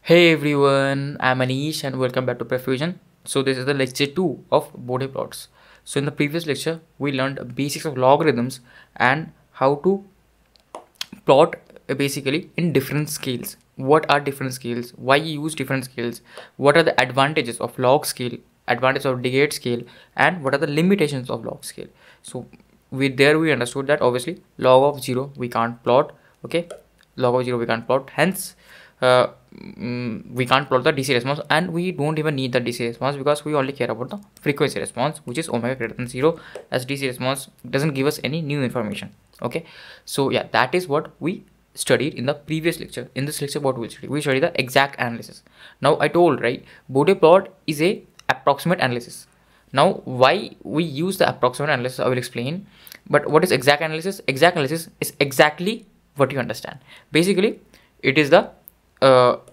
Hey everyone, I'm Anish and welcome back to PrepFusion. So this is the lecture 2 of Bode plots. So in the previous lecture, we learned basics of logarithms and how to plot basically in different scales. What are different scales? Why use different scales? What are the advantages of log scale, advantage of decade scale, and what are the limitations of log scale? So we understood that obviously log of 0 we can't plot. Okay, log of 0 we can't plot. Hence we can't plot the DC response, and we don't even need the DC response because we only care about the frequency response, which is omega greater than 0, as DC response doesn't give us any new information. Okay, so yeah, that is what we studied in the previous lecture. In this lecture, what we'll study? We study the exact analysis. Now I told, right, Bode plot is a approximate analysis. Now why we use the approximate analysis, I will explain. But what is exact analysis? Exact analysis is exactly what you understand. Basically, it is the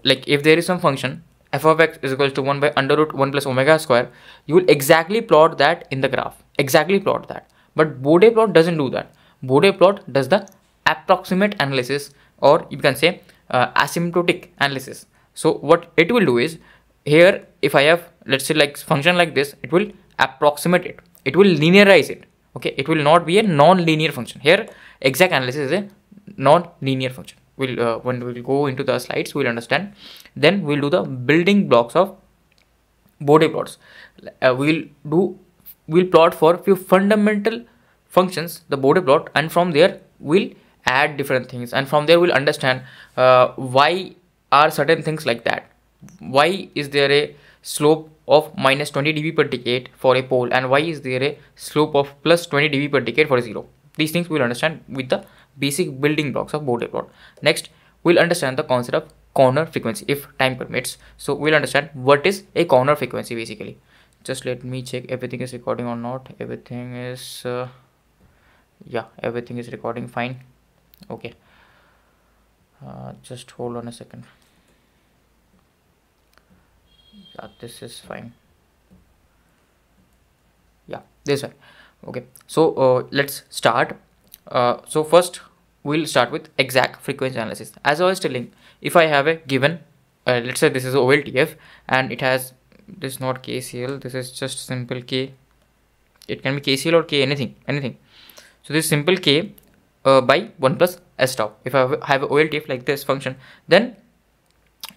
like if there is some function f of x is equals to 1 by under root 1 plus omega square, you will exactly plot that in the graph. Exactly plot that. But Bode plot doesn't do that. Bode plot does the approximate analysis, or you can say asymptotic analysis. So what it will do is, here if I have, let's say, like function like this, it will approximate it. It will linearize it. Okay, it will not be a non-linear function. Here exact analysis is a non-linear function. We'll when we'll go into the slides, we'll understand. Then we'll do the building blocks of Bode plots. We'll plot for few fundamental functions, the Bode plot, and from there we'll add different things, and from there we'll understand why are certain things like that. Why is there a slope of minus 20 dB per decade for a pole, and why is there a slope of plus 20 dB per decade for a 0? These things we'll understand with the basic building blocks of Bode plot. Next, we'll understand the concept of corner frequency if time permits. So we'll understand what is a corner frequency basically. Just let me check everything is recording or not. Everything is yeah, everything is recording fine. Okay, just hold on a second. Yeah, this is fine. Yeah, this one. Okay, so let's start. So first we'll start with exact frequency analysis. As I was telling, if I have a given let's say this is OLTF and it has this, not KCL, this is just simple K. It can be KCL or K, anything. So this simple K by 1 plus S tau. If I have a OLTF like this function, then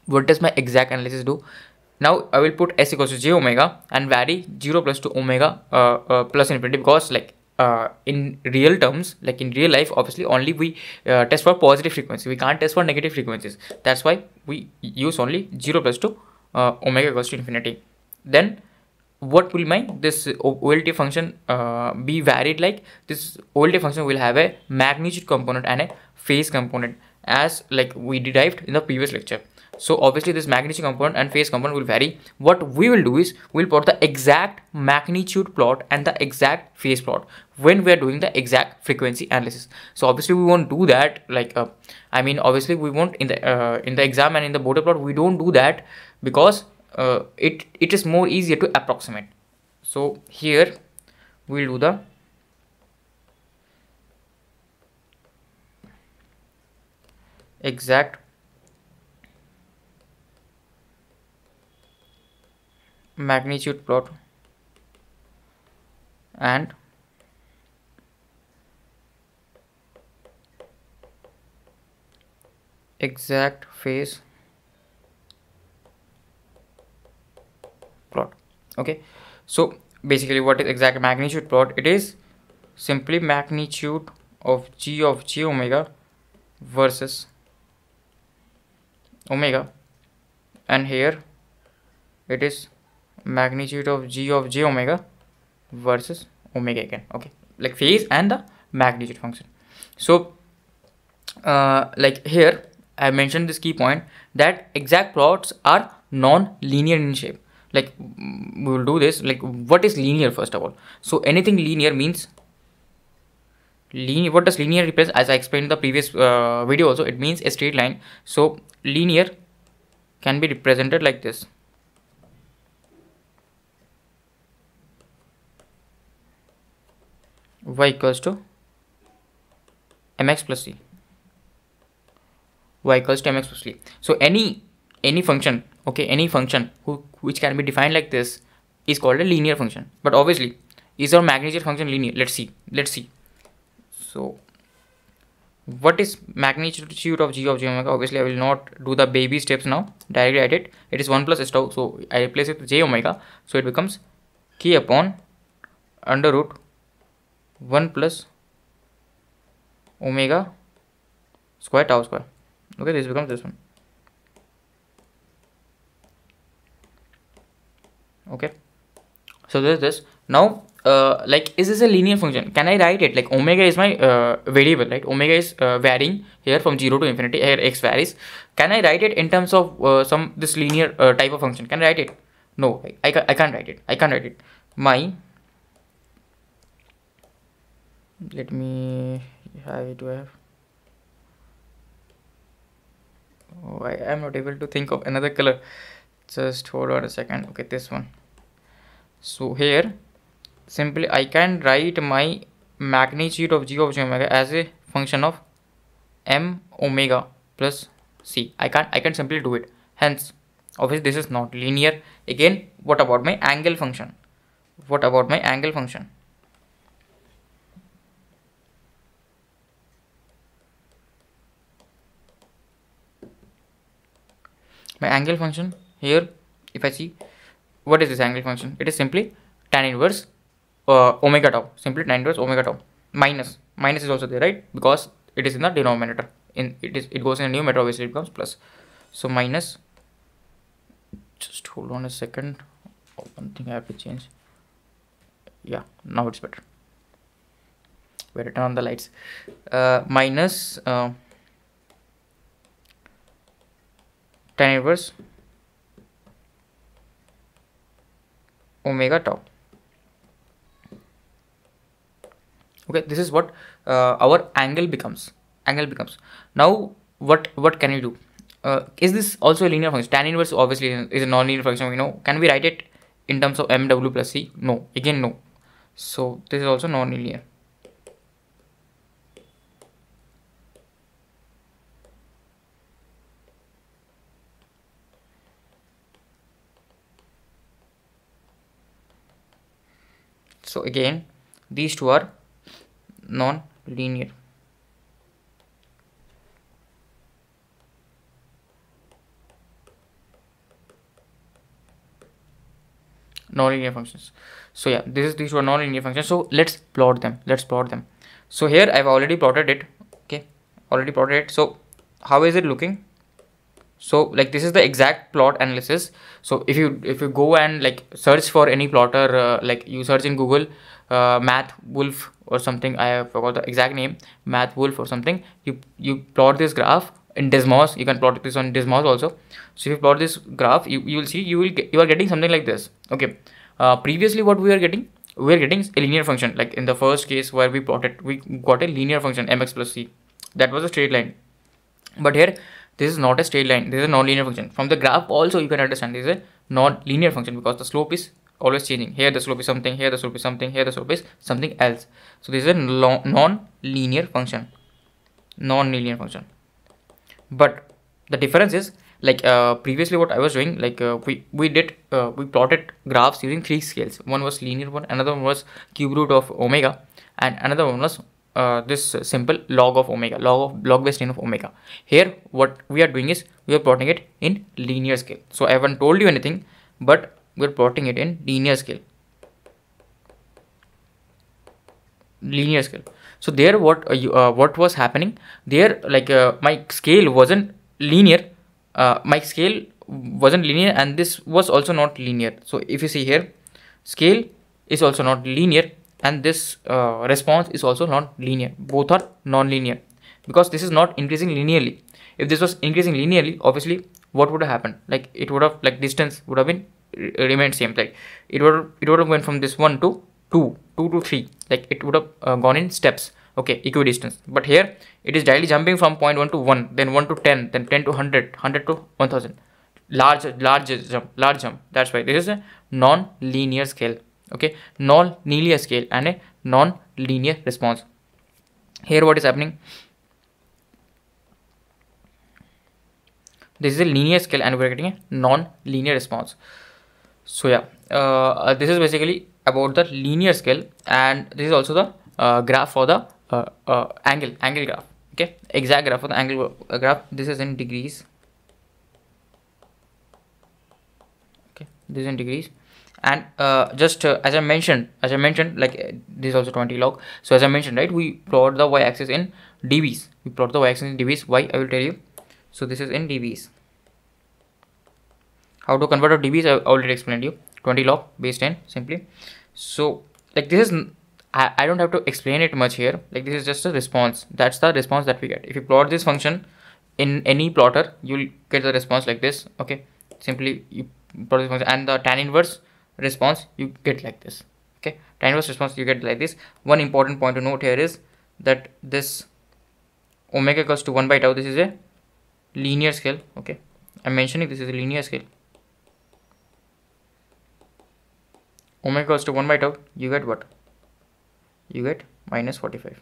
what does my exact analysis do? Now I will put S equals to j omega and vary 0 plus to omega plus infinity, because like in real terms, like in real life, obviously only we test for positive frequency. We can't test for negative frequencies. That's why we use only 0 plus to omega equals to infinity. Then what will my this OLT function be varied like? This OLT function will have a magnitude component and a phase component, as like we derived in the previous lecture. So obviously this magnitude component and phase component will vary. What we will do is we'll plot the exact magnitude plot and the exact phase plot when we are doing the exact frequency analysis. So obviously we won't do that like I mean, obviously we won't in the exam and in the Bode plot we don't do that, because it is more easier to approximate. So here we'll do the exact magnitude plot and exact phase plot. Okay, so basically what is exact magnitude plot? It is simply magnitude of g of j omega versus omega, and here it is magnitude of g of j omega versus omega again. Okay, like phase and the magnitude function. So like here I mentioned this key point, that exact plots are non-linear in shape. Like we will do this, like what is linear first of all? So anything linear means linear. What does linear represent? As I explained in the previous video also, it means a straight line. So linear can be represented like this. Y equals to mx plus c. Y equals to mx plus c. So any any function, okay, any function which can be defined like this is called a linear function. But obviously, is our magnitude function linear? Let's see. So what is magnitude of g omega? Obviously, I will not do the baby steps now. Directly write it. It is 1 plus s tau. So I replace it with j omega. So it becomes k upon under root 1 plus omega square tau square. Okay, this becomes this one. Okay, so this is this. Now like, is this a linear function? Can I write it like omega is my variable, right? Omega is varying here from 0 to infinity. Here x varies. Can I write it in terms of some this linear type of function? Can I write it? No, I can't write it. I can't write it. My, let me, how do I have? Oh, I am not able to think of another color. Just hold on a second. Okay, this one. So here simply I can write my magnitude of g omega as a function of m omega plus c. I can simply do it. Hence, obviously this is not linear. Again, what about my angle function? What about my angle function? My angle function here, if I see, what is this angle function? It is simply tan inverse omega tau. Simply tan inverse omega tau. Minus is also there, right? Because it is in the denominator. It goes in a numerator, obviously it becomes plus. So minus, just hold on a second. One thing I have to change. Yeah, now it's better. Better turn on the lights. Minus tan inverse omega tau. Okay, this is what our angle becomes. Now what can we do? Is this also a linear function? Tan inverse obviously is a non-linear function, we know. Can we write it in terms of mw plus c? No, again no. So this is also non-linear. So again, these two are non-linear. Non-linear functions. So yeah, these were non-linear functions. So let's plot them. So here I've already plotted it. Okay, already plotted it. So how is it looking? So like, this is the exact plot analysis. So if you go and like search for any plotter, like you search in Google math wolf or something, I forgot the exact name, math wolf or something, you plot this graph in Desmos. You can plot this on Desmos also. So if you plot this graph, you will see you are getting something like this. Okay, previously what we are getting a linear function. Like in the first case where we plotted, we got a linear function mx plus c. That was a straight line. But here this is not a straight line, this is a non-linear function. From the graph also you can understand this is a non-linear function, because the slope is always changing. Here the slope is something, here the slope is something, here the slope is something else. So this is a non-linear function. But the difference is, like previously what I was doing, like we plotted graphs using 3 scales. One was linear one, another one was cube root of omega, and another one was this simple log of omega, log base 10 of omega. Here what we are doing is we are plotting it in linear scale. So I haven't told you anything, but we are plotting it in linear scale. So there what was happening there, like my scale wasn't linear, and this was also not linear. So if you see here, scale is also not linear, and this response is also not linear. Both are non-linear, because this is not increasing linearly. If this was increasing linearly, obviously what would have happened? Like it would have, like distance would have been remained same. Like it would have went from this 1 to 2 to 3. Like it would have gone in steps. Okay, equidistance. But here it is directly jumping from point 1 to 1, then 1 to 10, then 10 to 100, 100 to 1000. Large jump. That's why this is a non-linear scale. Okay, non-linear scale and a non-linear response. Here what is happening? This is a linear scale and we're getting a non-linear response. So yeah, this is basically about the linear scale, and this is also the graph for the angle graph. Okay, exact graph for the angle graph. This is in degrees. Okay, this is in degrees. And just as I mentioned, like this is also 20 log. So as I mentioned, right, we plot the y-axis in dBs. We plot the y-axis in dBs. Why? I will tell you. So this is in dBs. How to convert to dBs? I already explained you. 20 log base 10 simply. So like this is, I don't have to explain it much here. Like this is just a response. That's the response that we get. If you plot this function in any plotter, you'll get the response like this. Okay, simply you plot this function, and the tan inverse response you get like this. Okay, tan inverse response you get like this. One important point to note here is that this omega equals to 1 by tau, this is a linear scale. Okay, I'm mentioning this is a linear scale. Omega equals to 1 by tau, you get what? You get minus 45.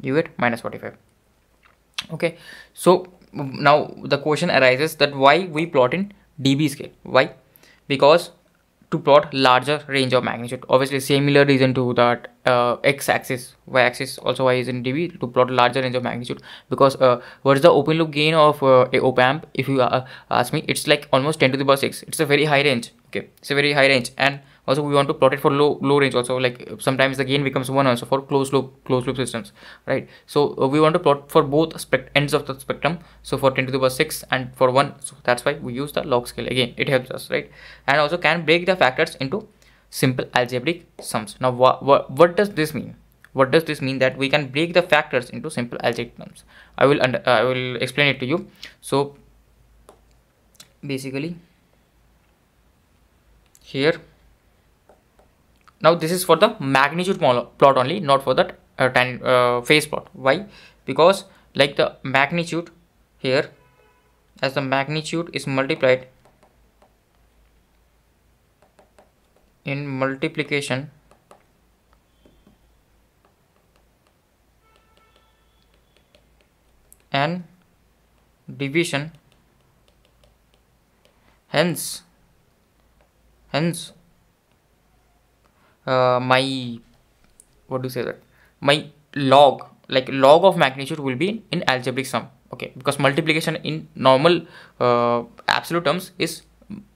You get minus 45. Okay, so now the question arises that why we plot in dB scale. Why? Because to plot larger range of magnitude. Obviously similar reason to that x-axis, y-axis also y is in dB, to plot larger range of magnitude. Because what is the open loop gain of a op-amp? If you ask me, it's like almost 10 to the power 6. It's a very high range. Okay, it's a very high range. And also we want to plot it for low range also. Like sometimes the gain becomes 1 also for closed loop systems, right? So we want to plot for both ends of the spectrum. So for 10 to the power 6 and for 1, so that's why we use the log scale. Again, it helps us, right? And also can break the factors into simple algebraic sums. Now what does this mean? What does this mean that we can break the factors into simple algebraic sums? I will explain it to you. So basically here, now this is for the magnitude plot only, not for that phase plot. Why? Because like the magnitude here, as the magnitude is multiplied in multiplication and division, hence my, what do you say, that my log, like log of magnitude will be in algebraic sum. Okay, because multiplication in normal absolute terms is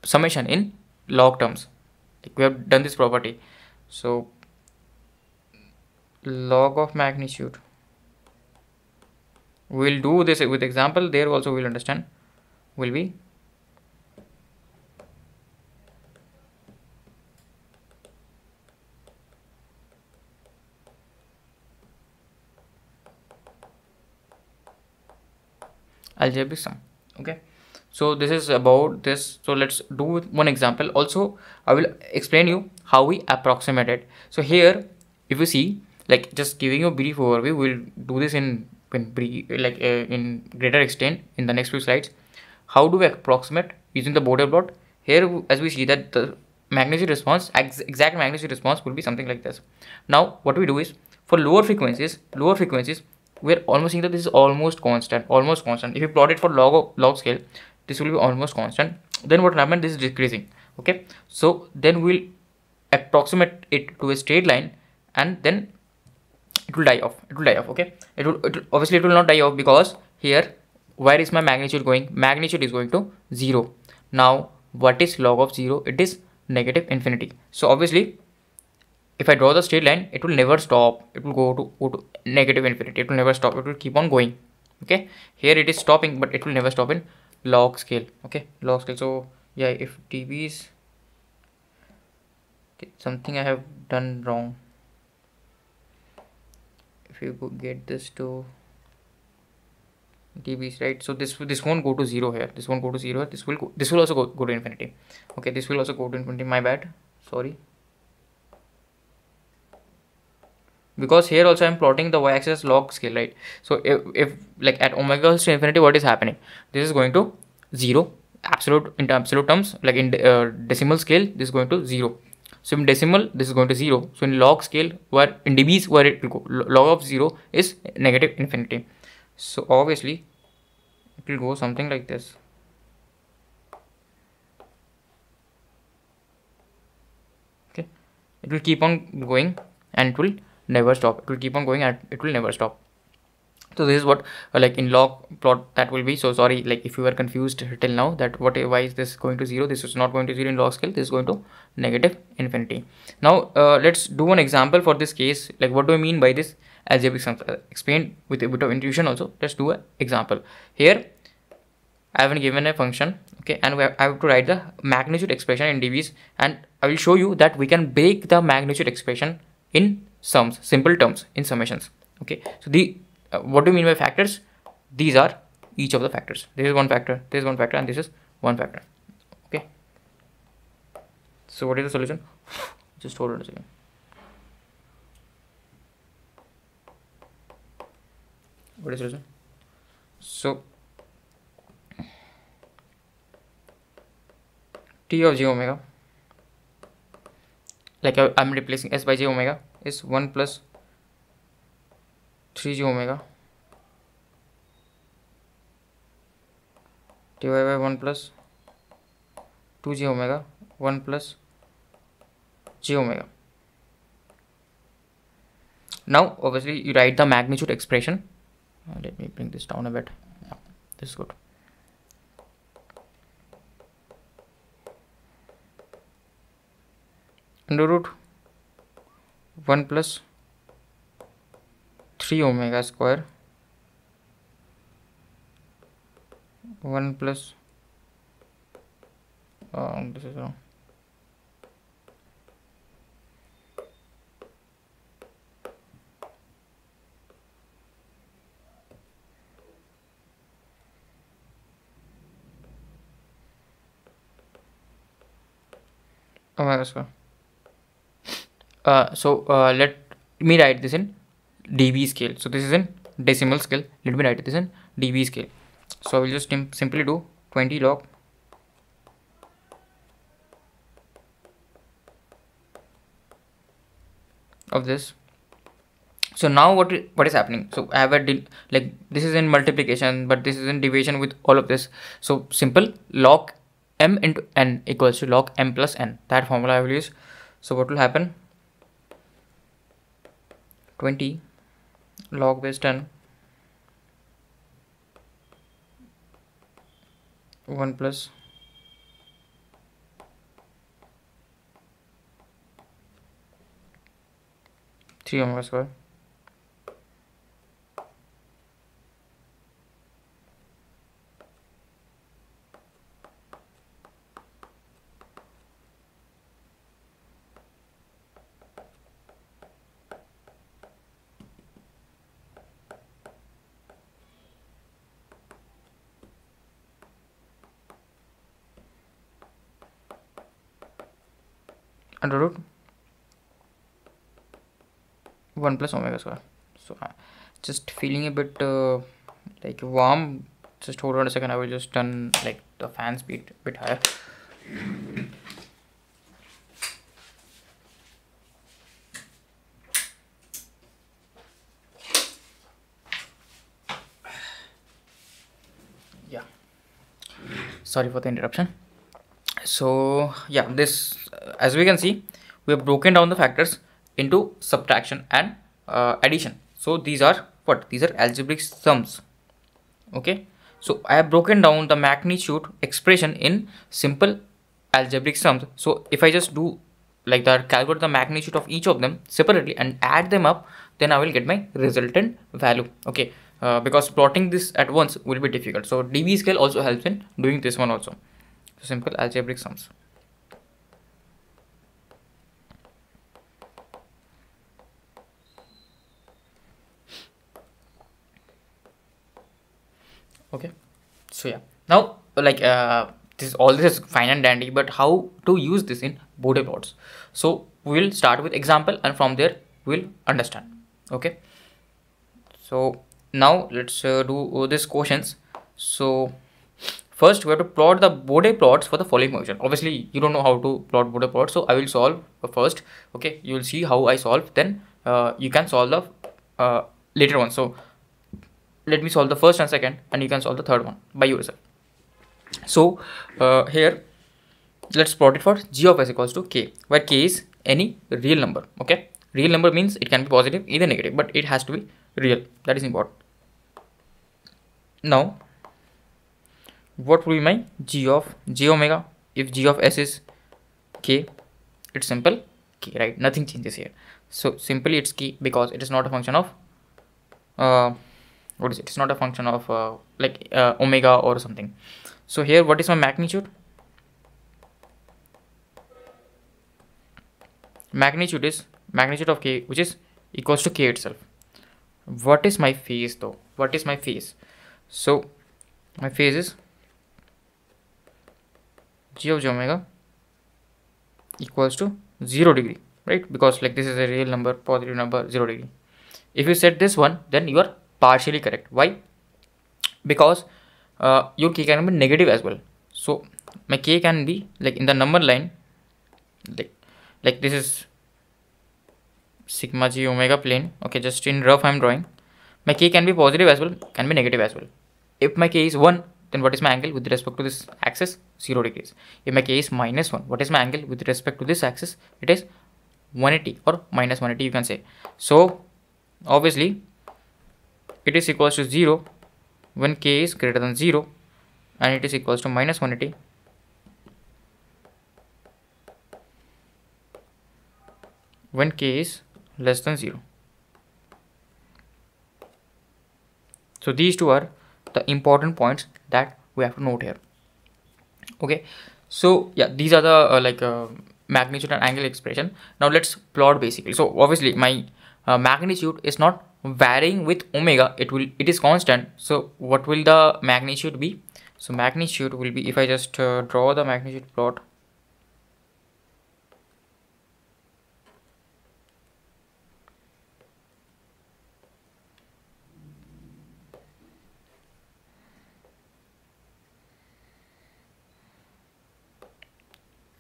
summation in log terms. Like we have done this property. So log of magnitude, we'll do this with example, there also we'll understand, will be algebraic sum. Okay, so this is about this. So let's do one example. Also I will explain you how we approximate it. So here if you see, like just giving you a brief overview, we'll do this in greater extent in the next few slides. How do we approximate using the Bode plot? Here as we see that the magnitude response, exact magnitude response will be something like this. Now what we do is, for lower frequencies we're almost seeing that this is almost constant. If you plot it for log scale, this will be almost constant. Then what happened, this is decreasing. Okay, so then we'll approximate it to a straight line, and then it will die off. Okay, it will obviously it will not die off, because here where is my magnitude going? Magnitude is going to 0. Now what is log of 0? It is negative infinity. So obviously if I draw the straight line, it will never stop. It will go to negative infinity. It will never stop. It will keep on going. Okay, here it is stopping, but it will never stop in log scale. Okay, log scale. So yeah, if dB is, okay, something I have done wrong. If you could get this to dBs, right? So this won't go to 0 here. This won't go to 0. This will also go to infinity. Okay, this will also go to infinity. My bad. Sorry. Because here also I'm plotting the y-axis log scale, right? So if like at omega goes to infinity, what is happening? This is going to 0 absolute, in absolute terms, like in decimal scale, this is going to 0. So in decimal, this is going to 0. So in log scale, where in dBs, where it will go, log of 0 is negative infinity. So obviously it will go something like this. Okay, it will keep on going and it will never stop. It will keep on going and it will never stop. So this is what like in log plot that will be. So sorry, like if you were confused till now that why is this going to 0, this is not going to 0 in log scale, this is going to negative infinity. Now let's do one example for this case. Like what do I mean by this algebraic sums? Explained with a bit of intuition also. Let's do an example. Here I have been given a function, okay, and I have to write the magnitude expression in dBs, and I will show you that we can break the magnitude expression in sums, simple terms, in summations. Okay, so the what do you mean by factors? These are each of the factors. This is one factor, this is one factor, and this is one factor. Okay, so what is the solution? Just hold on a second. What is the solution? So T of j omega, like I'm replacing s by j omega, is 1 plus 3j omega divided by 1 plus 2j omega 1 plus j omega. Now obviously you write the magnitude expression. Let me bring this down a bit. Yeah, this is good. Under root 1 plus 3 omega square 1 plus this is wrong. Omega square. Let me write this in dB scale. So this is in decimal scale. Let me write this in dB scale. So I will just simply do 20 log of this. So now what is happening? So I have a like this is in multiplication, but this is in division with all of this. So simple log m into n equals to log m plus n. That formula I will use. So what will happen? 20 log base 10 1 plus 3 omega square under root 1 plus omega square. So just feeling a bit like warm. Just hold on a second. I will just turn like the fan speed a bit higher. Yeah, sorry for the interruption. So yeah, this as we can see, we have broken down the factors into subtraction and addition. So these are what? These are algebraic sums. Okay, so I have broken down the magnitude expression in simple algebraic sums. So if I just do like that, calculate the magnitude of each of them separately and add them up, then I will get my resultant value. Okay, because plotting this at once will be difficult. So dB scale also helps in doing this one also. So simple algebraic sums. Okay, so yeah, now like this is fine and dandy, but how to use this in Bode plots? So we will start with example and from there we'll understand. Okay, so now let's do this quotients. So first we have to plot the Bode plots for the following function. Obviously you don't know how to plot Bode plots, so I will solve first. Okay, you will see how I solve, then you can solve the later one. So let me solve the first and second, and you can solve the third one by yourself. So here let's plot it for g of s equals to k, where k is any real number. Okay, real number means it can be positive, either negative, but it has to be real. That is important. Now what will be my g omega? If g of s is k, it's simple k, right? Nothing changes here. So simply it's k, because it is not a function of what is it? It's not a function of omega or something. So here what is my magnitude? Magnitude is magnitude of k, which is equals to k itself. What is my phase though? What is my phase? So my phase is g of j omega equals to 0 degree, right? Because like this is a real number, positive number, 0 degree. If you set this one, then you are partially correct. Why? Because your k can be negative as well. So my k can be like in the number line, like this is sigma g omega plane. Okay, just in rough I'm drawing. My k can be positive as well, can be negative as well. If my k is 1, then what is my angle with respect to this axis? 0 degrees. If my k is minus 1, what is my angle with respect to this axis? It is 180 or minus 180, you can say. So obviously it is equals to 0 when k is greater than 0, and it is equals to minus 180 when k is less than 0. So these two are the important points that we have to note here. Okay, so yeah, these are the magnitude and angle expression. Now let's plot basically. So obviously my magnitude is not varying with omega, it is constant. So what will the magnitude be? So magnitude will be, if I just draw the magnitude plot,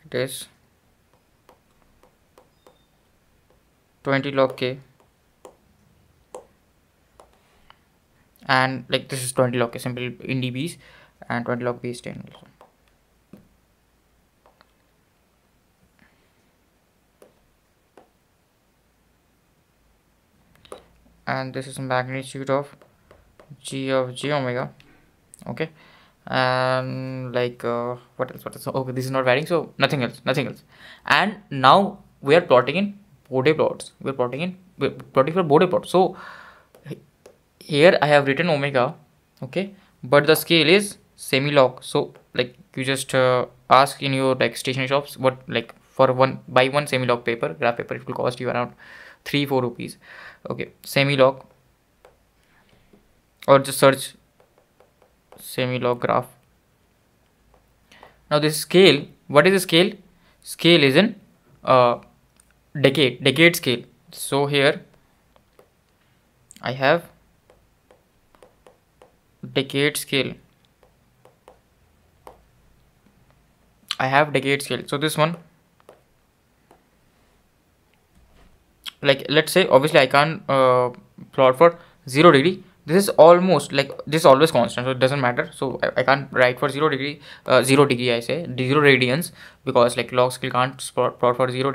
it is 20 log k, and like this is 20 log k simple in dBs, and 20 log base 10 also. And this is magnitude of g of j omega. Okay, and what else? Okay, this is not varying, so nothing else. And now we are plotting in Bode plots. We're plotting for Bode plots. So here I have written omega, okay, but the scale is semi-log. So like you just ask in your like stationery shops what, like for buy one semi-log paper, graph paper, it will cost you around 3-4 rupees. Okay, semi-log, or just search semi-log graph. Now this scale, what is the scale? Scale is in decade scale. So here I have decade scale. So this one, like let's say, obviously I can't plot for 0 degree. This is almost like this is always constant, so it doesn't matter. So I can't write for 0 degree, 0 degree, I say 0 radians, because like log scale can't plot for 0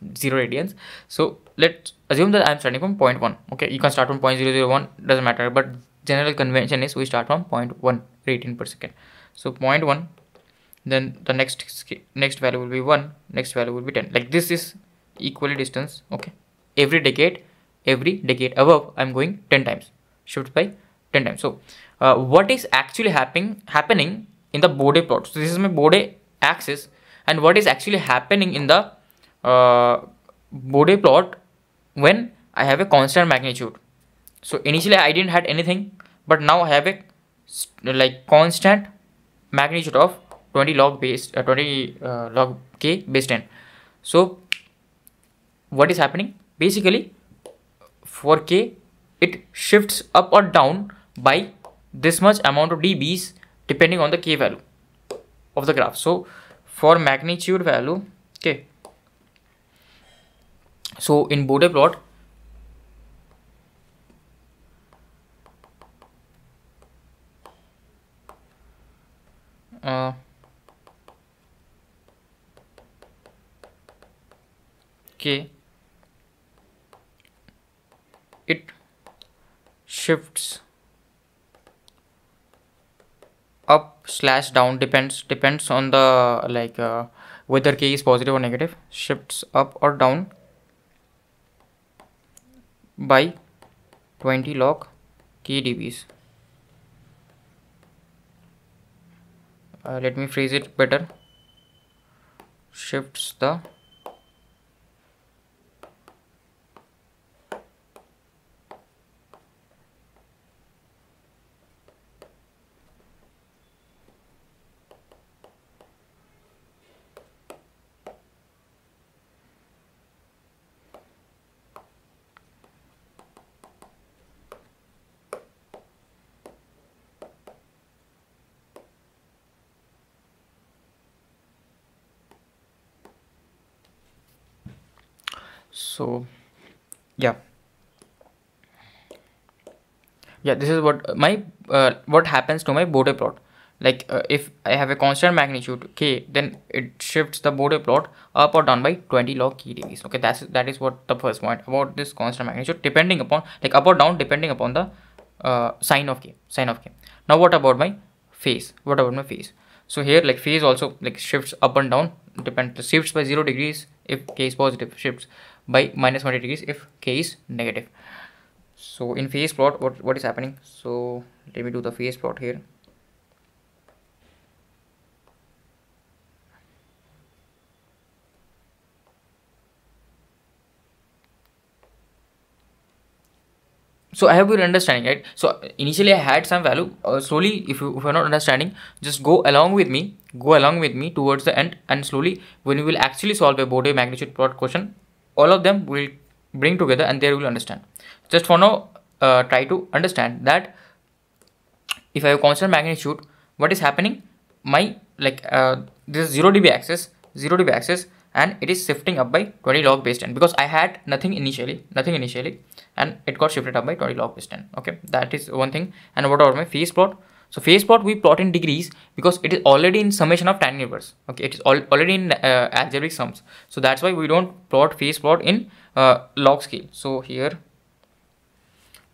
radians. So let's assume that I'm starting from 0.1. Okay, you can start from 0.001, doesn't matter, but general convention is we start from 0.1 radian per second. So 0.1, then the next value will be 1, next value will be 10. Like this is equally distance. Okay, every decade above I'm going 10 times, shift by 10 times. So what is actually happening in the Bode plot? So this is my Bode axis, and what is actually happening in the Bode plot when I have a constant magnitude. So initially I didn't had anything, but now I have a like constant magnitude of 20 log k base 10. So what is happening? Basically for k, it shifts up or down by this much amount of dBs depending on the k value of the graph. So for magnitude value, okay, so in Bode plot, k, it shifts up slash down, depends on the like whether k is positive or negative, shifts up or down by 20 log k dBs. Let me phrase it better. Shifts the so yeah, this is what my what happens to my Bode plot. Like if I have a constant magnitude k, then it shifts the Bode plot up or down by 20 log k dBs. Okay, that is what the first point about this constant magnitude, depending upon like up or down depending upon the sign of k. Now what about my phase? So here like phase also like shifts up and down, shifts by 0 degrees if k is positive, shifts by minus 20 degrees if k is negative. So in phase plot, what is happening? So let me do the phase plot here. So I hope you're understanding, right? So initially I had some value. Slowly, if you're not understanding, just go along with me towards the end, and slowly when you will actually solve a Bode magnitude plot question, all of them will bring together and they will understand. Just for now, try to understand that if I have constant magnitude, what is happening? My like this is 0 dB axis, and it is shifting up by 20 log base 10 because I had nothing initially, and it got shifted up by 20 log base 10. Okay, that is one thing. And what about my phase plot? So phase plot we plot in degrees because it is already in summation of tan inverse. Okay, it is already in algebraic sums. So that's why we don't plot phase plot in log scale. So here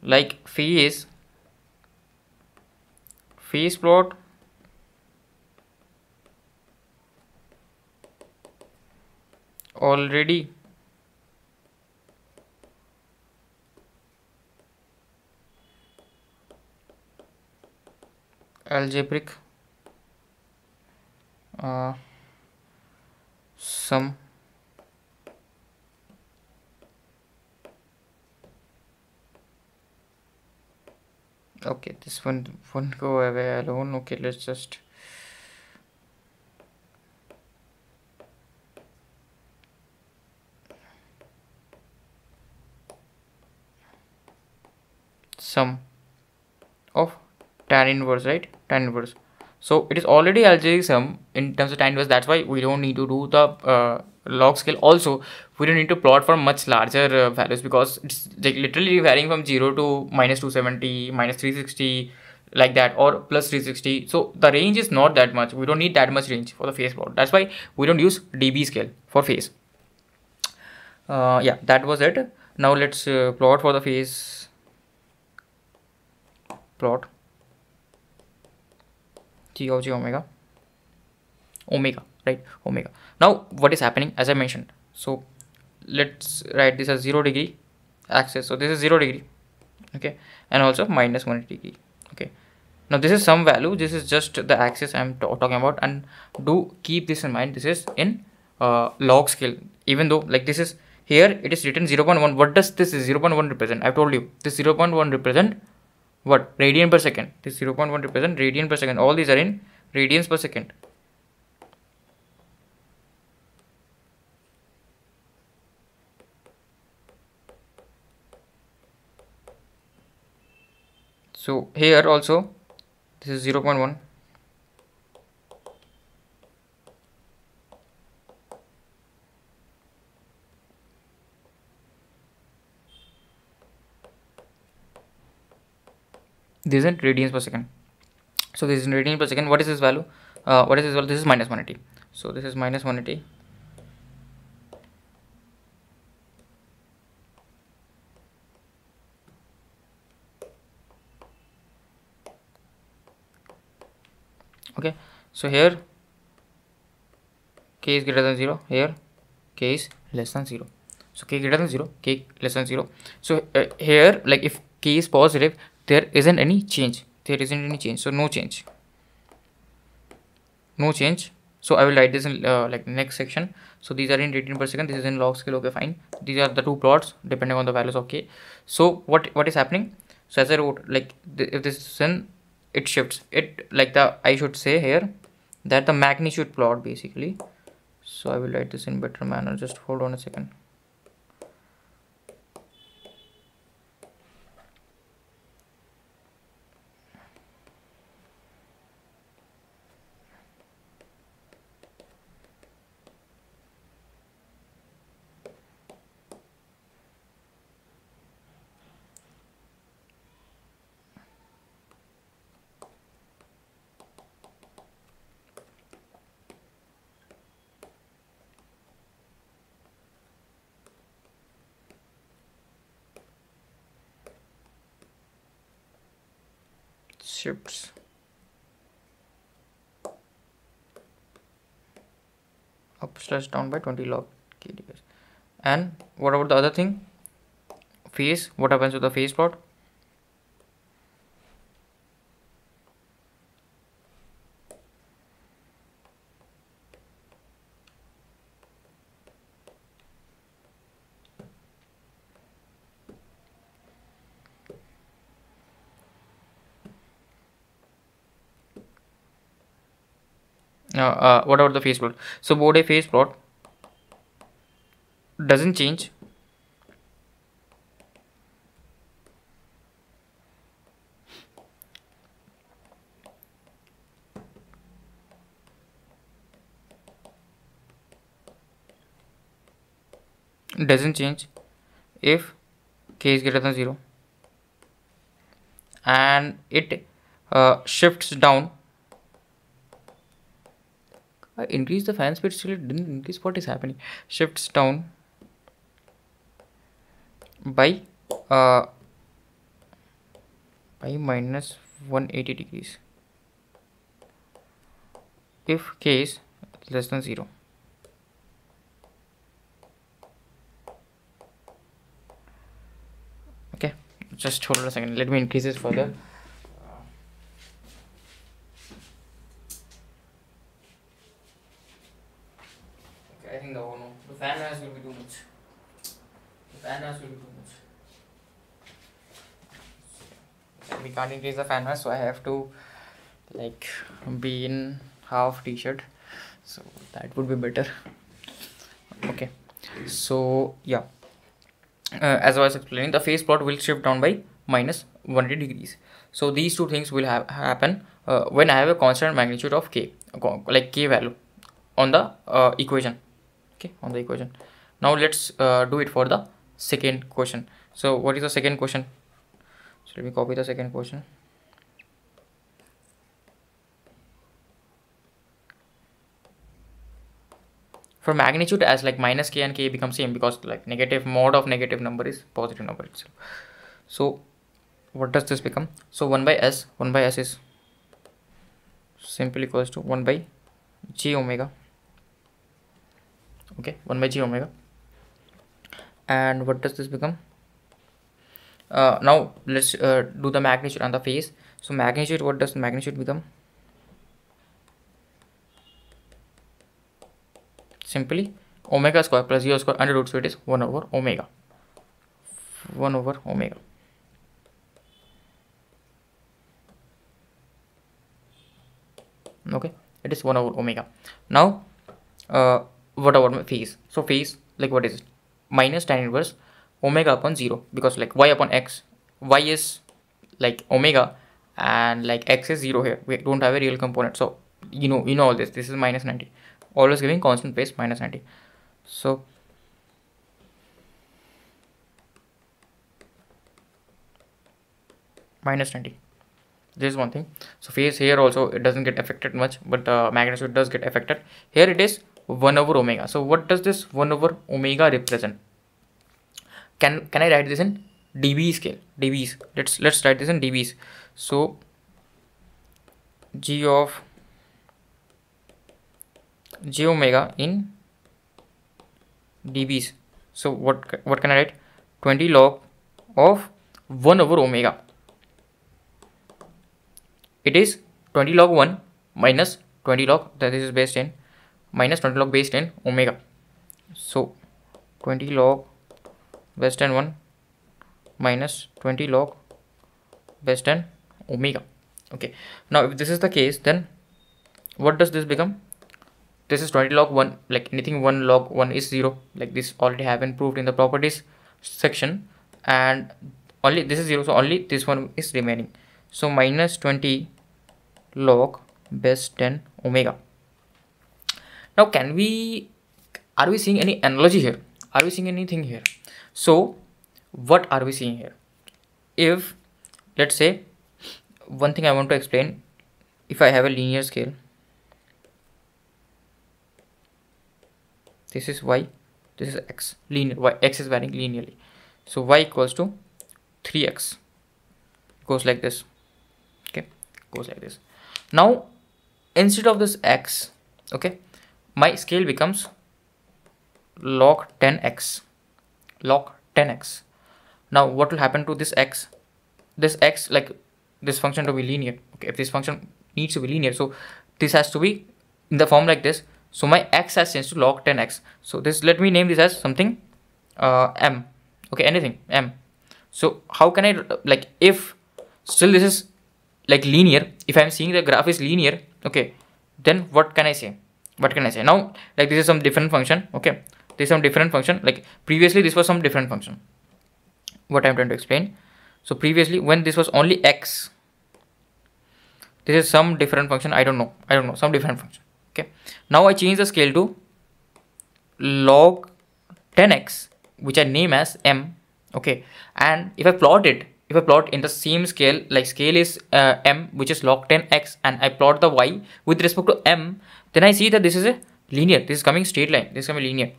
like phase plot already algebraic sum. Okay, this one won't go away alone. Okay, let's just sum of tan inverse, right? Tan inverse. So it is already algebraic sum in terms of tan inverse. That's why we don't need to do the log scale. Also, we don't need to plot for much larger values because it's like literally varying from 0 to minus 270, minus 360, like that, or plus 360. So the range is not that much. We don't need that much range for the phase plot. That's why we don't use dB scale for phase. Yeah, that was it. Now let's plot for the phase plot. G of j omega, right? Omega. Now what is happening? As I mentioned, so let's write this as 0 degree axis. So this is 0 degree, okay, and also minus 180 degree. Okay, now this is some value. This is just the axis I'm talking about, and do keep this in mind. This is in log scale. Even though like this is here, it is written 0.1. What does this 0.1 represent? I've told you this 0.1 represent what? Radian per second. This 0.1 represent radian per second. All these are in radians per second. So here also this is 0.1. This is in radians per second. So this is in radians per second. What is this value? What is this value? This is minus 180. So this is minus 180. Okay, so here k is greater than 0, here k is less than 0. So k greater than 0, k less than 0. So here, like if k is positive, there isn't any change. There isn't any change. So no change. No change. So I will write this in like next section. So these are in radian per second. This is in log scale. Okay, fine. These are the two plots depending on the values of k. So what is happening? So as I wrote, like if this is in, it shifts. It like the, I should say here that the magnitude plot basically. So I will write this in better manner. Just hold on a second. Shifts up slash down by 20 log k degrees. And what about the other thing? Phase. What happens to the phase plot? What about the phase plot? So Bode phase plot doesn't change. Doesn't change if k is greater than 0, and it shifts down. I increase the fan speed, still it didn't increase. What is happening? Shifts down by minus 180 degrees if k is less than 0. Okay, just hold on a second. Let me increase this further. Okay, I think the fan noise will be too much. The fan noise will be too much. We can't increase the fan noise, so I have to like be in half t-shirt, so that would be better. Okay, so yeah, as I was explaining, the phase plot will shift down by minus 180 degrees. So these two things will happen when I have a constant magnitude of k, like k value on the equation. Okay, on the equation. Now let's do it for the second question. So what is the second question? So let me copy the second question. For magnitude, as like minus k and k become same, because like negative mod of negative number is positive number itself. So what does this become? So 1 by s is simply equals to 1 by j omega. Okay, 1 by j omega. And what does this become? Now let's do the magnitude and the phase. So magnitude, what does magnitude become? Simply omega square plus 0 square under root, so it is 1 over omega. 1 over omega. Okay, it is 1 over omega. Now what about my phase? So phase, like what is it? Minus tan inverse omega upon 0, because like y upon x, y is like omega and like x is 0 here. We don't have a real component, so you know all this. This is minus 90, always giving constant phase minus 90. So minus 90. This is one thing. So phase here also it doesn't get affected much, but magnitude does get affected. Here it is 1 over omega. So what does this 1 over omega represent? Can I write this in dB scale? dBs. Let's write this in dBs. So g of j omega in dBs. So what can I write? 20 log of 1 over omega. It is 20 log 1 minus 20 log, that is base 10, minus 20 log base 10 omega. So 20 log base 10 1 minus 20 log base 10 omega. Okay, now if this is the case, then what does this become? This is 20 log 1, like anything 1 log 1 is 0, like this already have been proved in the properties section, and only this is 0, so only this one is remaining. So minus 20 log base 10 omega. Now are we seeing any analogy here? Are we seeing anything here? So what are we seeing here? If, let's say, one thing I want to explain, if I have a linear scale, this is y, this is x, linear, y, x is varying linearly. So y equals to 3x, goes like this. Okay, goes like this. Now instead of this x, okay, my scale becomes log 10x, log 10x. Now what will happen to this x? This x, like this function to be linear. Okay, if this function needs to be linear, so this has to be in the form like this. So my x has changed to log 10x. So this, let me name this as something m. Okay, anything m. So how can I, like, if still this is like linear, if I'm seeing the graph is linear, okay, then what can I say? What can I say? Now, like, this is some different function. Okay, this is some different function. Like previously this was some different function. What I'm trying to explain. So previously when this was only x, this is some different function. I don't know, some different function. Okay, now I change the scale to log 10x, which I name as m. Okay, and if I plot it, if I plot in the same scale, like scale is m, which is log 10x, and I plot the y with respect to m, then I see that this is a linear, this is coming straight line, this is coming linear.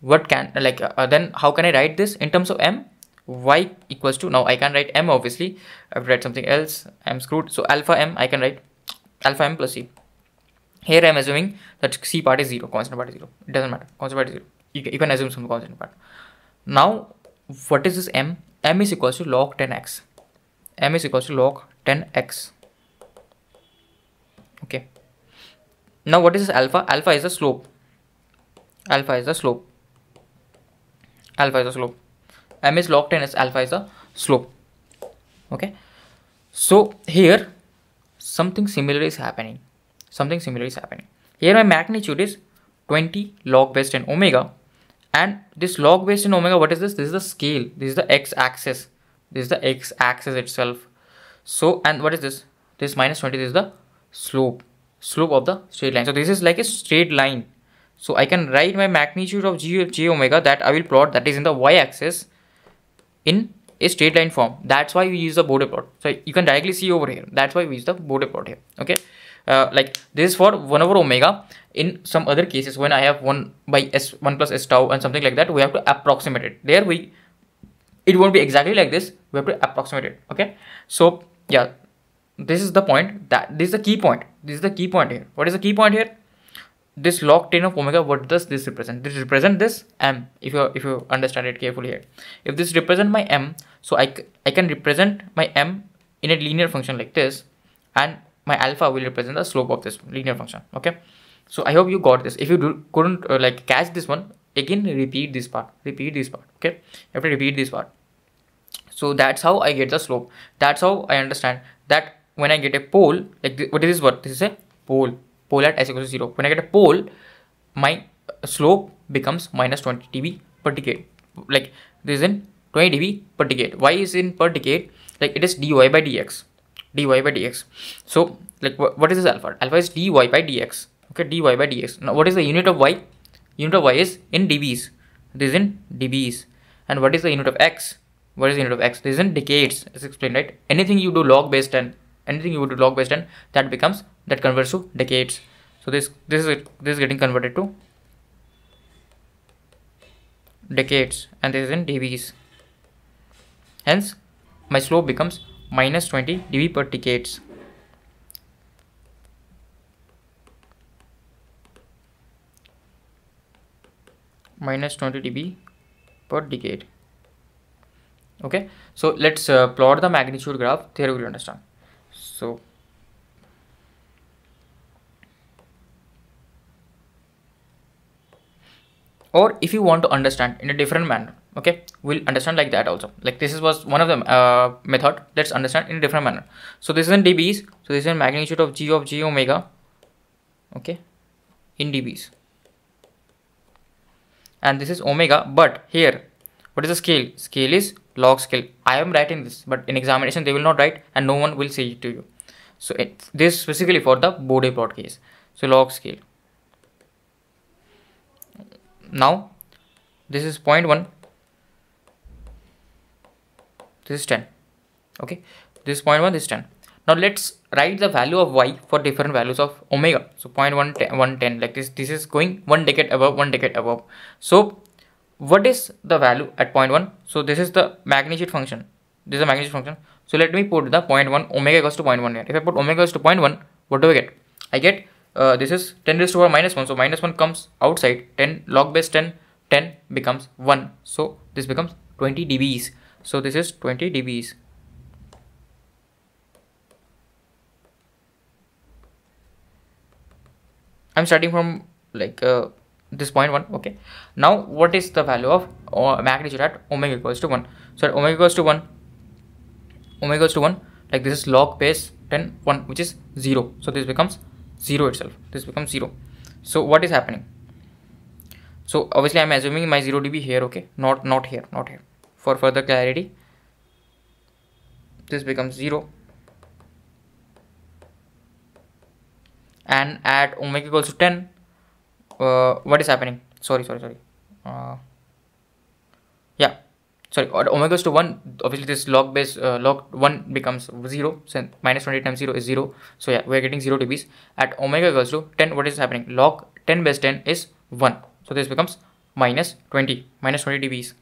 What can, like, then how can I write this in terms of m? Y equals to, now I can write m, obviously I have to write something else, I'm screwed. So alpha m, I can write alpha m plus c. Here I am assuming that c part is 0, constant part is 0, it doesn't matter, constant part is 0, you can assume some constant part. Now what is this m? M is equals to log 10x, m is equals to log 10x. Okay, now what is this alpha? Alpha is the slope, alpha is the slope, alpha is the slope. M is log 10 as alpha is the slope. Okay, so here something similar is happening, something similar is happening. Here my magnitude is 20 log base 10 omega, and this log base 10 omega, what is this? This is the scale, this is the x-axis, this is the x-axis itself. So, and what is this? This minus 20, this is the slope, slope of the straight line. So this is like a straight line. So I can write my magnitude of j omega that I will plot, that is in the y-axis, in a straight line form. That's why we use the Bode plot. So you can directly see over here, that's why we use the Bode plot here. Okay, like this is for 1 over omega. In some other cases, when I have 1 by s, 1 plus s tau and something like that, we have to approximate it. There it won't be exactly like this, we have to approximate it. Okay, so yeah, this is the point, that this is the key point, this is the key point here. What is the key point here? This log 10 of omega, what does this represent? This represent this m, if you understand it carefully here. If this represent my m, so I can represent my m in a linear function like this, and my alpha will represent the slope of this linear function. Okay, so I hope you got this. If you couldn't like catch this one, again repeat this part, repeat this part. Okay, you have to repeat this part. So that's how I get the slope. That's how I understand that when I get a pole, like this, what is this? What this is a pole. Pole at s equals to 0. When I get a pole, my slope becomes minus 20 dB per decade. Like this is in 20 dB per decade. Y is in per decade, like it is dy by dx, dy by dx. So like what is this alpha? Alpha is dy by dx. Okay, dy by dx. Now what is the unit of y? Unit of y is in dBs. This is in dBs. And what is the unit of x? What is the unit of x? This is in decades, as explained, right? Anything you do log base 10, anything you would do log base 10, that converts to decades. So this is getting converted to decades, and this is in dBs. Hence my slope becomes minus 20 dB per decades. Minus 20 dB per decade. Okay, so let's plot the magnitude graph. There you will understand. So or if you want to understand in a different manner, okay, we'll understand like that also. Like this was one of the method. Let's understand in a different manner. So this is in dBs. So this is in magnitude of j omega, okay, in dBs, and this is omega. But here, what is the scale? Scale is log scale. I am writing this, but in examination they will not write, and no one will say it to you. So this specifically for the Bode plot case. So log scale. Now this is 0.1, this is 10, okay, this is 0.1, this is 10. Now let's write the value of y for different values of omega. So 0.1, 110, like this is going 1 decade above, 1 decade above. So what is the value at 0.1? So this is the magnitude function, this is the magnitude function. So let me put the 0.1, omega equals to 0.1 here. If I put omega equals to 0.1, what do I get? I get this is 10 raised to the power minus 1, so minus 1 comes outside. 10 log base 10 becomes 1, so this becomes 20 dBs. So this is 20 dBs. I'm starting from like this 0.1, okay. Now what is the value of magnitude at omega equals to 1? So at omega equals to 1, like this is log base 10 1, which is 0, so this becomes 0 itself, this becomes 0. So what is happening? So obviously I'm assuming my 0 dB here, okay, not here, for further clarity. This becomes 0, and at omega equals to 10, what is happening? Sorry, yeah, sorry, at omega equals to 1, obviously this log base log 1 becomes 0, so minus 20 times 0 is 0. So yeah, we are getting 0 dBs. At omega equals to 10, what is happening? Log 10 base 10 is 1, so this becomes minus 20 dBs.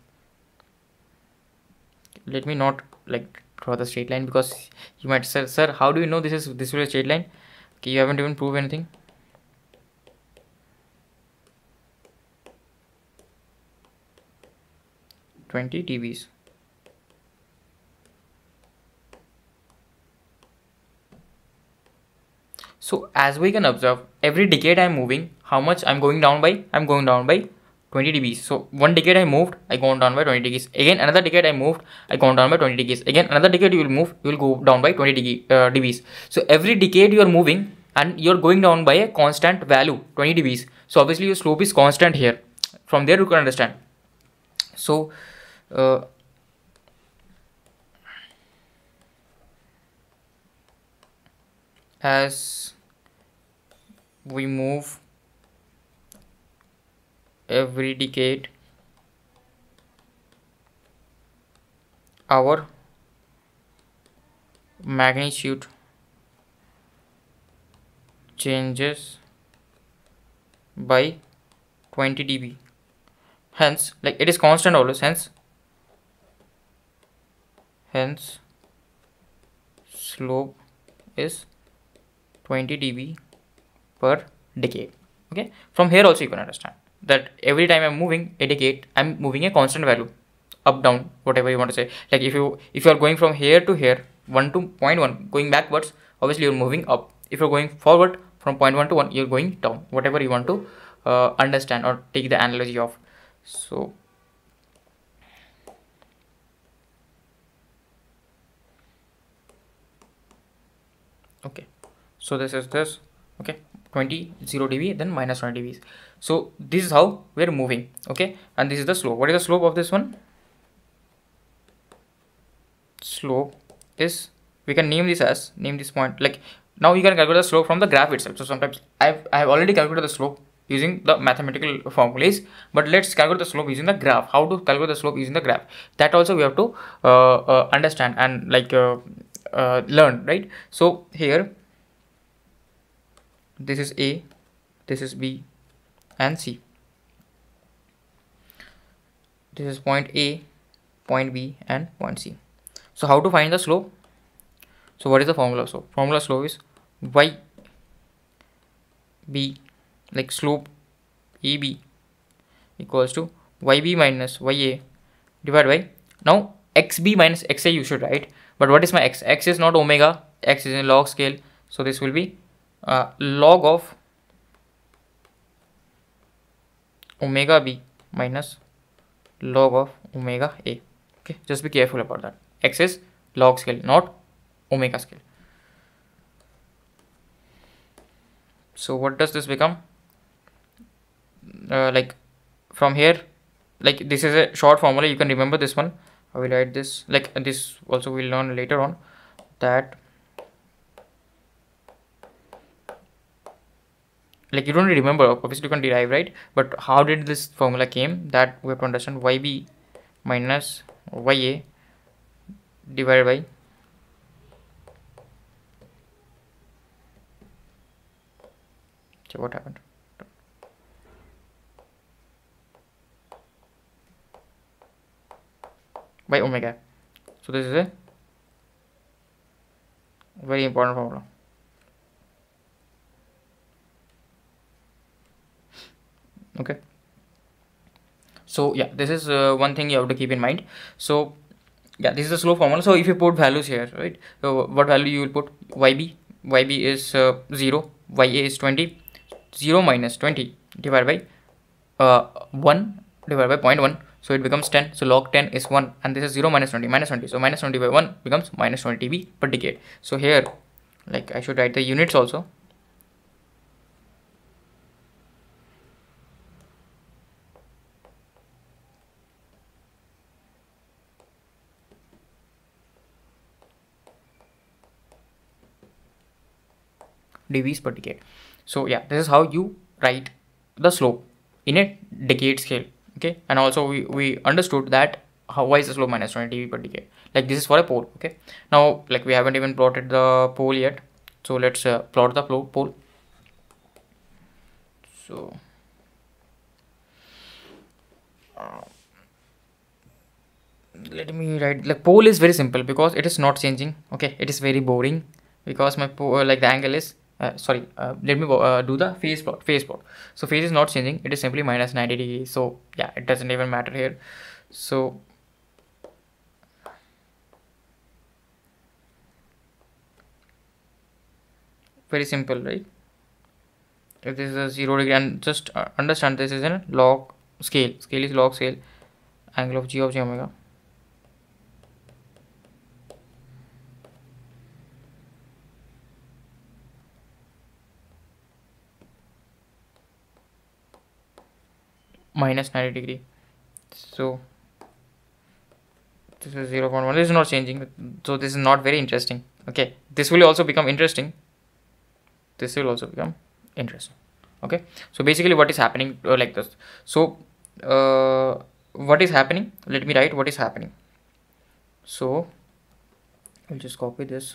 Let me not like draw the straight line, because you might say, sir, how do you know this will be a straight line? Okay, you haven't even proved anything. $20 dBs. So as we can observe, every decade I'm moving, how much I'm going down by? I'm going down by 20 dBs. So one decade I moved, I gone down by 20 dBs. Again another decade I moved, I gone down by 20 dBs. Again another decade you will move, you will go down by 20 dBs. So every decade you are moving and you are going down by a constant value, 20 dBs. So obviously your slope is constant here. From there you can understand. So as we move every decade, our magnitude changes by 20 dB. Hence, like it is constant always, hence slope is 20 dB per decade. Okay, from here also you can understand that every time I'm moving a decade, I'm moving a constant value, up down, whatever you want to say. Like if you are going from here to here, 1 to 0.1, going backwards, obviously you're moving up. If you're going forward from 0.1 to 1, you're going down, whatever you want to understand or take the analogy of. So okay, so this is this, okay, 20 0 dB, then minus 20 dBs. So this is how we're moving, okay, and this is the slope. What is the slope of this one? Slope is, we can name this point, like now you can calculate the slope from the graph itself. So sometimes I have already calculated the slope using the mathematical formulas, but let's calculate the slope using the graph. How to calculate the slope using the graph, that also we have to understand, and like learned, right? So here this is A, this is B and C. This is point A, point B and point C. So how to find the slope? So what is the formula? So formula slope is y b, like slope EB equals to YB minus YA divided by, now XB minus XA you should write, but what is my X? X is not omega, X is in log scale, so this will be log of omega B minus log of omega A. Okay, just be careful about that. X is log scale, not omega scale. So what does this become? Like from here, like this is a short formula, you can remember this one. I will write this, like this also we'll learn later on, that like you don't really remember, obviously you can derive, right? But how did this formula came, that we have to understand. YB minus YA divided by so what happened, by omega. So this is a very important formula. Okay, so yeah, this is one thing you have to keep in mind. So yeah, this is a slope formula. So if you put values here, right, so what value you will put? YB is 0, YA is 20, 0 minus 20 divided by 1 divided by 0.1, so it becomes 10. So log 10 is 1, and this is 0 minus 20, minus 20, so minus 20 by 1 becomes minus 20 dB per decade. So here, like I should write the units also. dBs per decade. So yeah, this is how you write the slope in a decade scale. Okay, and also we understood that why is the slope minus 20 dB per decade. Like this is for a pole. Okay, now like we haven't even plotted the pole yet, so let's plot the pole. So let me write, like pole is very simple because it is not changing. Okay, it is very boring because my pole, like the angle is let me do the phase plot. So phase is not changing, it is simply minus 90 degrees. So yeah, it doesn't even matter here. So very simple, right? If this is a 0 degree, and just understand this is in log scale. Scale is log scale. Angle of G omega. Minus 90 degree. So this is 0.1. This is not changing, so this is not very interesting. Okay, this will also become interesting. This will also become interesting. Okay, so basically what is happening like this. So what is happening, let me write what is happening. So I'll just copy this.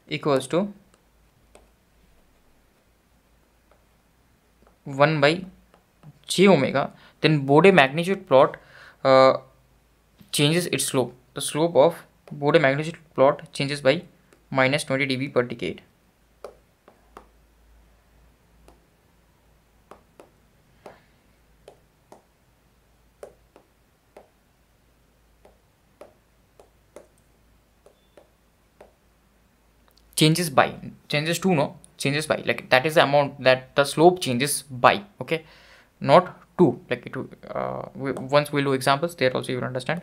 Equals to 1 by J omega, then Bode magnitude plot changes its slope. The slope of Bode magnitude plot changes by minus 20 dB per decade. Changes by, changes to, no, changes by, like that is the amount that the slope changes by. Okay, not to, like it once we'll do examples there also you will understand.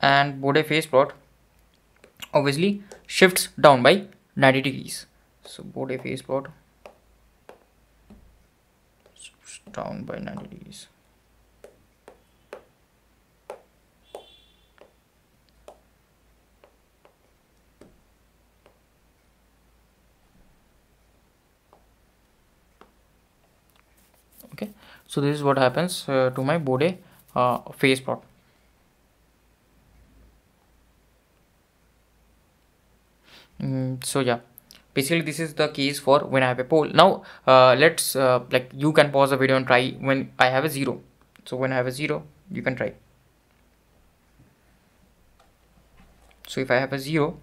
and Bode phase plot obviously shifts down by 90 degrees. So Bode phase plot shifts down by 90 degrees. Okay, so this is what happens to my Bode phase plot. So yeah, basically this is the case for when I have a pole. Now let's like you can pause the video and try when I have a 0. So when I have a 0, you can try. So if I have a 0,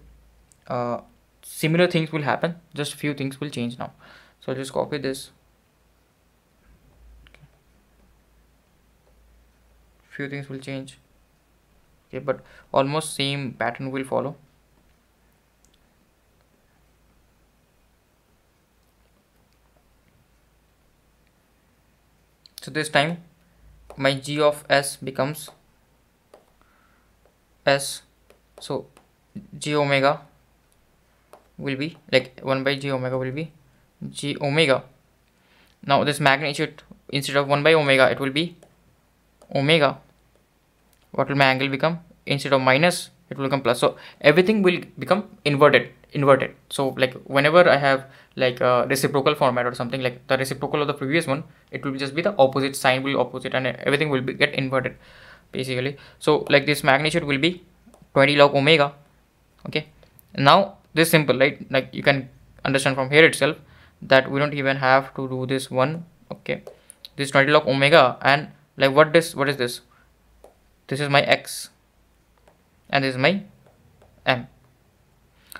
similar things will happen, just few things will change now. So I'll just copy this. Few things will change. Okay, but almost same pattern will follow. So this time my g of s becomes s. So g omega will be like 1 by g omega will be g omega. Now this magnitude, instead of 1 by omega, it will be omega. What will my angle become? Instead of minus, it will become plus. So everything will become inverted. So like whenever I have like a reciprocal format or something, like the reciprocal of the previous one, it will just be the opposite, sign will be opposite, and everything will be get inverted basically. So like this magnitude will be 20 log omega. Okay, now this simple, right? Like you can understand from here itself that we don't even have to do this one. Okay, this 20 log omega, and like what is this? This is my x and this is my m.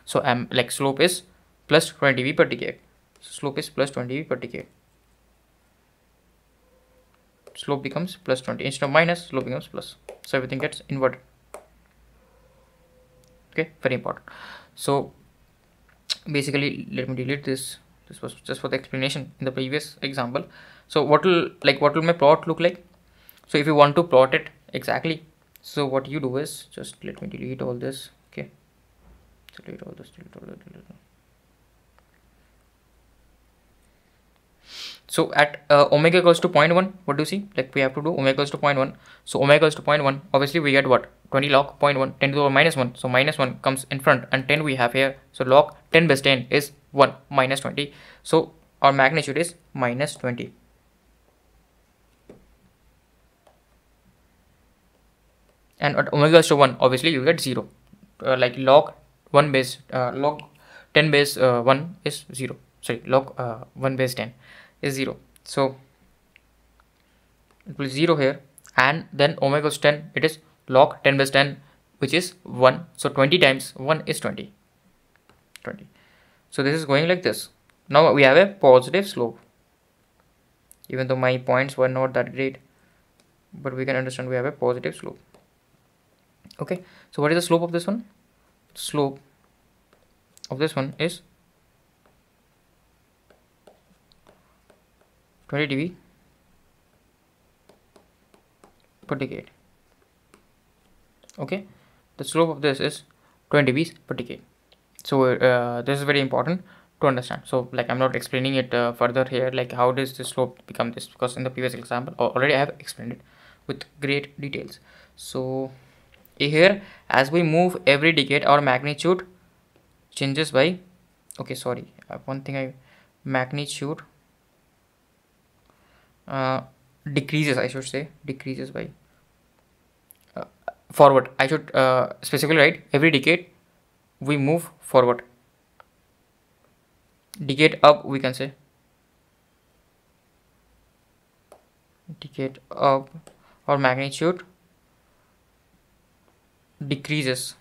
So m, like slope is plus 20 dB per decade. So slope is plus 20 dB per decade. Slope becomes plus 20 instead of minus, slope becomes plus. So everything gets inverted. Okay, very important. So basically, let me delete this. This was just for the explanation in the previous example. So what will my plot look like? So if you want to plot it exactly, so what you do is, just let me delete all this. Okay, delete all this. So at omega equals to 0.1, what do you see? Like we have to do omega equals to 0.1. So omega equals to 0.1, obviously we get what? 20 log 0.1, 10 to the power minus 1. So minus 1 comes in front, and 10 we have here. So log 10 base 10 is 1 minus 20. So our magnitude is minus 20. And at omega equals to 1, obviously you get 0. Like log 1 base, log 10 base 1 is 0. Sorry, log 1 base 10 is 0. So it will be 0 here, and then omega equals 10, it is log 10 base 10, which is 1. So 20 times 1 is 20. So this is going like this. Now we have a positive slope, even though my points were not that great, but we can understand we have a positive slope. Okay, so what is the slope of this one? Slope of this one is 20 dB per decade. Okay, the slope of this is 20 dB per decade. So this is very important to understand. So like I'm not explaining it further here, like how does the slope become this, because in the previous example already I have explained it with great details. So here, as we move every decade, our magnitude changes by, okay, sorry, one thing, magnitude decreases, I should say, decreases by forward. I should specifically write every decade we move forward. Decade up, we can say decade up, or magnitude decreases,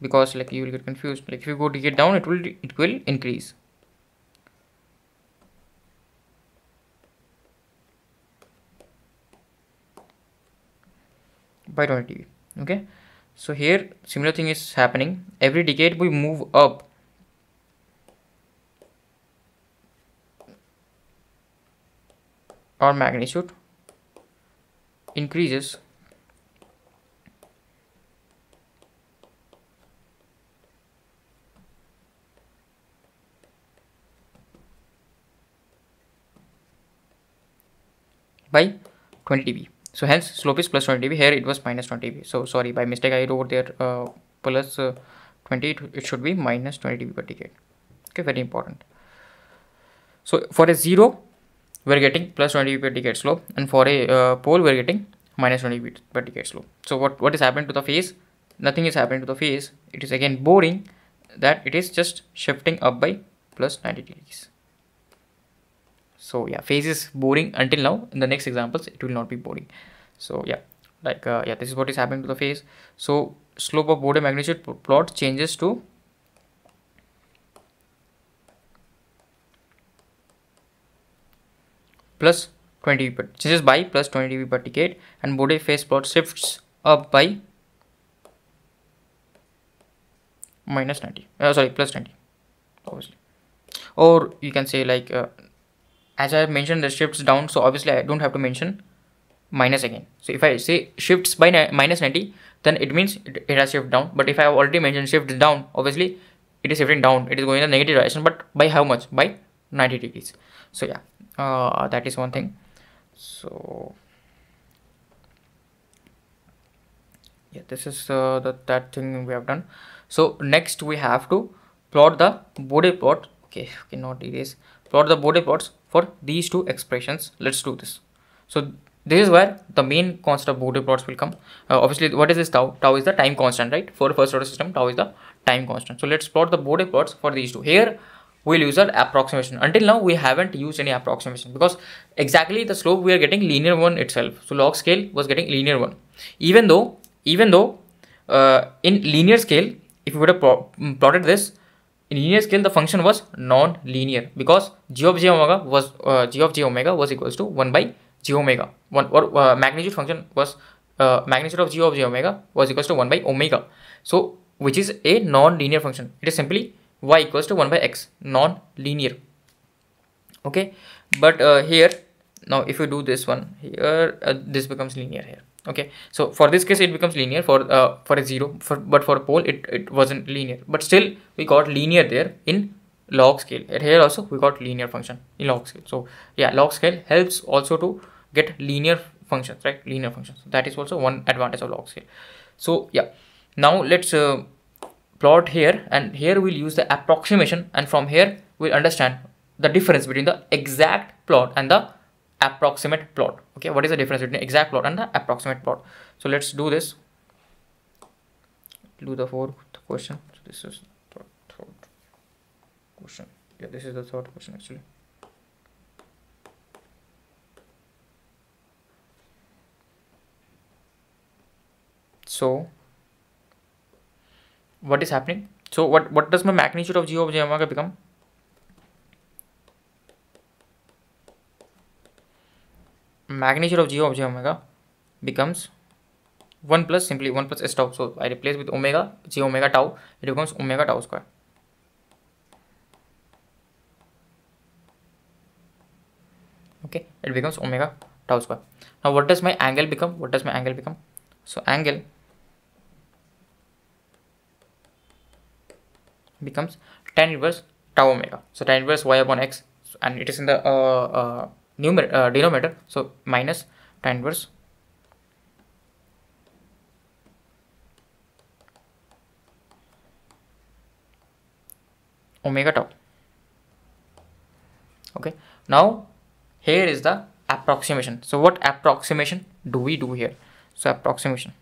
because like you will get confused. Like if you go decade down, it will increase. By 20 dB. Okay, so here similar thing is happening. Every decade we move up. Our magnitude increases by 20 dB. So hence slope is plus 20 dB. Here it was minus 20 dB. So sorry, by mistake I wrote there plus 20. It should be minus 20 dB per decade. Okay, very important. So for a 0 we're getting plus 20 dB per decade slope, and for a pole we're getting minus 20 dB per decade slope. So what is happening to the phase? Nothing is happening to the phase. It is again boring, that it is just shifting up by plus 90 degrees. So yeah, phase is boring until now. In the next examples it will not be boring. So yeah, like yeah, this is what is happening to the phase. So slope of Bode magnitude plot changes to plus 20 dB changes by plus 20 dB per decade, and Bode phase plot shifts up by minus 90, sorry, plus 20 obviously. Or you can say like as I have mentioned the shifts down, so obviously I don't have to mention minus again. So if I say shifts by minus 90, then it means it has shifted down. But if I have already mentioned shifts down, obviously it is shifting down, it is going in the negative direction, but by how much? By 90 degrees. So yeah, that is one thing. So yeah, this is that thing we have done. So next we have to plot the Bode plot. Okay, not erase. Plot the Bode plots for these two expressions. Let's do this. So this is where the main constant of Bode plots will come. Obviously, what is this tau? Tau is the time constant, right? For first order system, tau is the time constant. So let's plot the Bode plots for these two. Here we'll use an approximation. Until now we haven't used any approximation, because exactly the slope we are getting linear one itself. So log scale was getting linear one. Even though in linear scale, if you would have plotted this in linear scale, the function was non-linear, because g of j omega was equals to 1 by j omega. Magnitude function was magnitude of g of j omega was equals to 1 by omega. So which is a non-linear function. It is simply y equals to 1 by x, non-linear. Okay, but here now if you do this one here, this becomes linear here. Okay, so for this case it becomes linear for a 0, but for a pole it wasn't linear, but still we got linear there in log scale. And here also we got linear function in log scale. So yeah, log scale helps also to get linear functions, right? Linear functions. That is also one advantage of log scale. So yeah, now let's plot here, and here we'll use the approximation, and from here we'll understand the difference between the exact plot and the approximate plot. Okay, what is the difference between exact plot and the approximate plot? So let's do this. Do the fourth question. So this is the third question. Yeah, this is the third question actually. So what is happening? So what does my magnitude of g of j omega become? Magnitude of g of j omega becomes 1 plus simply 1 plus s tau. So I replace with omega, j omega tau, it becomes omega tau square. Okay, it becomes omega tau square. Now what does my angle become? What does my angle become? So angle becomes tan inverse tau omega. So tan inverse y upon x, and it is in the denominator. So minus tan inverse omega tau. Okay, now here is the approximation. So what approximation do we do here? So approximation.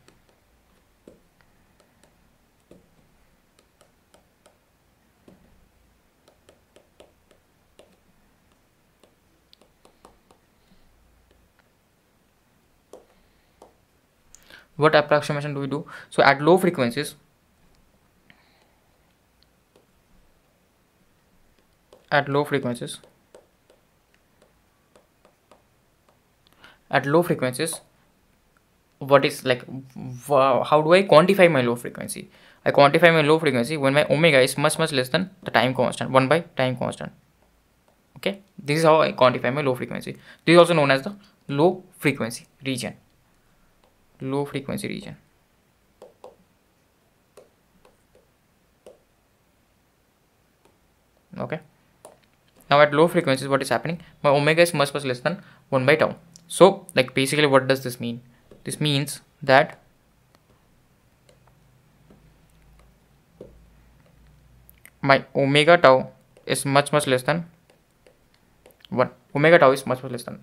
What approximation do we do? So at low frequencies, what is like, how do I quantify my low frequency? I quantify my low frequency when my omega is much less than the time constant, 1 by time constant. Okay, this is how I quantify my low frequency. This is also known as the low frequency region. Okay, now at low frequencies what is happening? My omega is much less than 1 by tau. So like basically what does this mean? This means that my omega tau is much less than 1. Omega tau is much less than.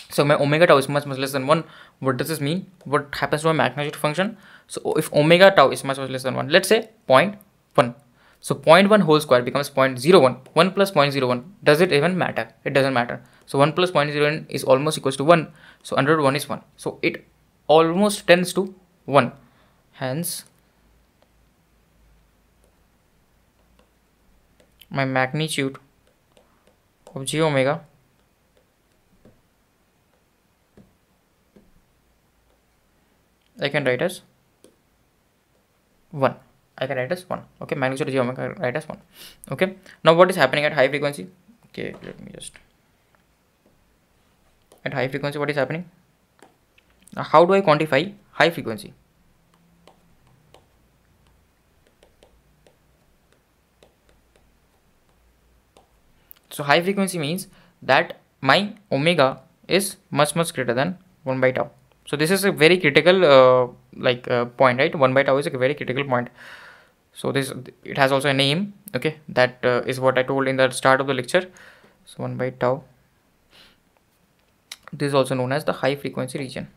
So my omega tau is much less than 1. What does this mean? What happens to my magnitude function? So if omega tau is much less than 1, let's say 0.1. So 0.1 whole square becomes 0.01. 1 plus 0.01. Does it even matter? It doesn't matter. So 1 plus 0.01 is almost equals to 1. So under 1 is 1. So it almost tends to 1. Hence, my magnitude of j omega I can write as 1. I can write as 1. Okay, magnitude of j omega I can write as 1. Okay, now what is happening at high frequency? Okay, let me just. At high frequency, what is happening? Now, how do I quantify high frequency? So high frequency means that my omega is much greater than 1 by tau. So this is a very critical point, right? 1 by tau is a very critical point. So this, it has also a name. Okay, that is what I told in the start of the lecture. So 1 by tau. This is also known as the high frequency region.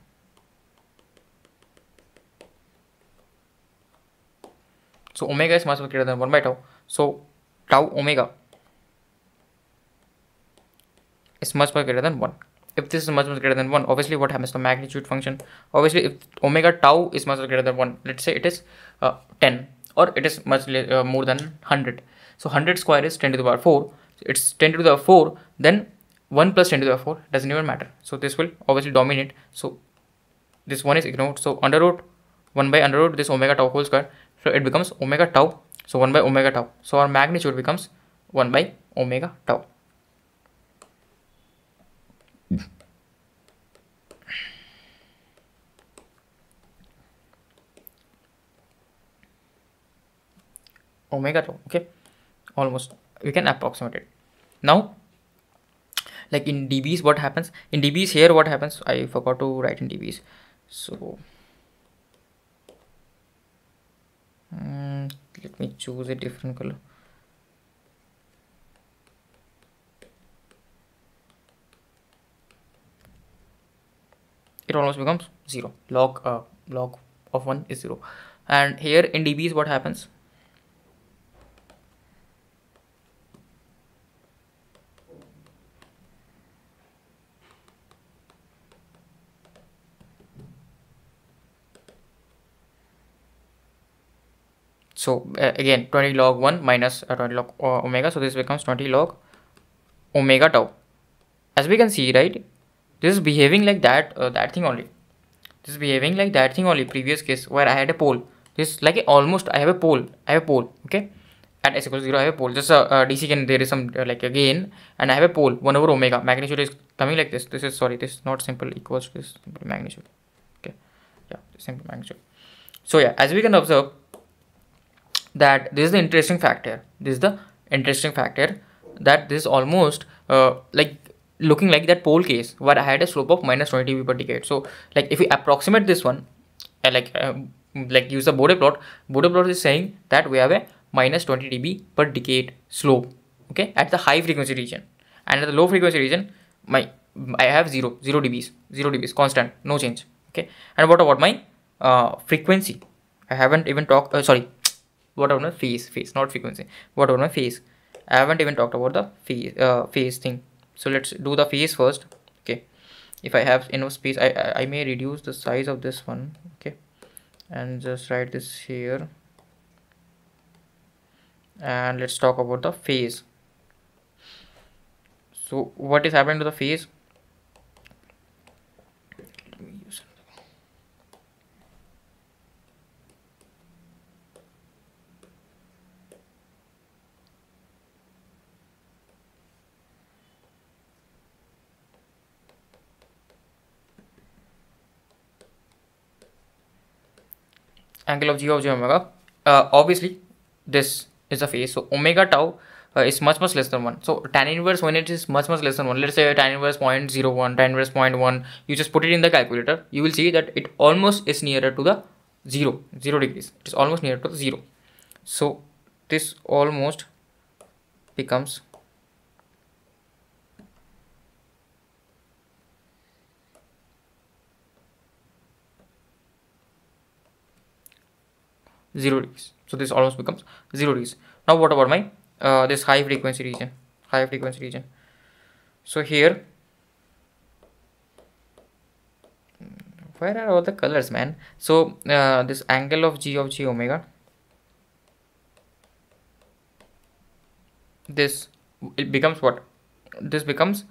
So omega is much greater than 1 by tau. So tau omega is much greater than 1. If this is much greater than 1, obviously what happens to the magnitude function? Obviously, if omega tau is much greater than 1, let's say it is 10, or it is much more than 100. So 100 square is 10 to the power 4. So it's 10 to the power 4. Then 1 plus 10 to the power 4 doesn't even matter. So this will obviously dominate. So this one is ignored. So under root 1 by under root this omega tau whole square. So it becomes omega tau. So 1 by omega tau. So our magnitude becomes 1 by omega tau. Omega tau. Okay, almost we can approximate it. Now, like in dBs, what happens? In dBs here, what happens? I forgot to write in dBs. So let me choose a different color. It almost becomes 0. Log of 1 is 0. And here in dBs, what happens? So again 20 log 1 minus 20 log omega, so this becomes 20 log omega tau. As we can see, right, this is behaving like that thing only. This is behaving like that thing only. Previous case where I had a pole, this like almost I have a pole. Okay, at s equals 0 I have a pole. Just DC can, there is some like a gain, and I have a pole 1 over omega. Magnitude is coming like this. This is, sorry, this is not simple equals to this simple magnitude. Okay, yeah, simple magnitude. So yeah, as we can observe that this is the interesting factor. This is the interesting factor that this is almost like looking like that pole case where I had a slope of minus 20 dB per decade. So like if we approximate this one, like use the Bode plot. Bode plot is saying that we have a minus 20 dB per decade slope. Okay, at the high frequency region, and at the low frequency region, I have 0 dBs constant, no change. Okay, and what about my frequency? I haven't even talked. Sorry. What about my phase, not frequency. What about my phase? I haven't even talked about the phase thing. So let's do the phase first. Okay, if I have enough space, I may reduce the size of this one. Okay, and just write this here. And let's talk about the phase. So what is happening to the phase? Angle of j omega. Obviously this is a phase, so omega tau is much less than 1. So tan inverse when it is much less than 1, let's say tan inverse 0.01, tan inverse 0.1, you just put it in the calculator, you will see that it almost is nearer to the 0 degrees. It is almost nearer to the 0. So this almost becomes 0 degrees. So this almost becomes 0 degrees. Now what about my this high frequency region? So here, where are all the colors, man? So this angle of g omega, this, it becomes what? This becomes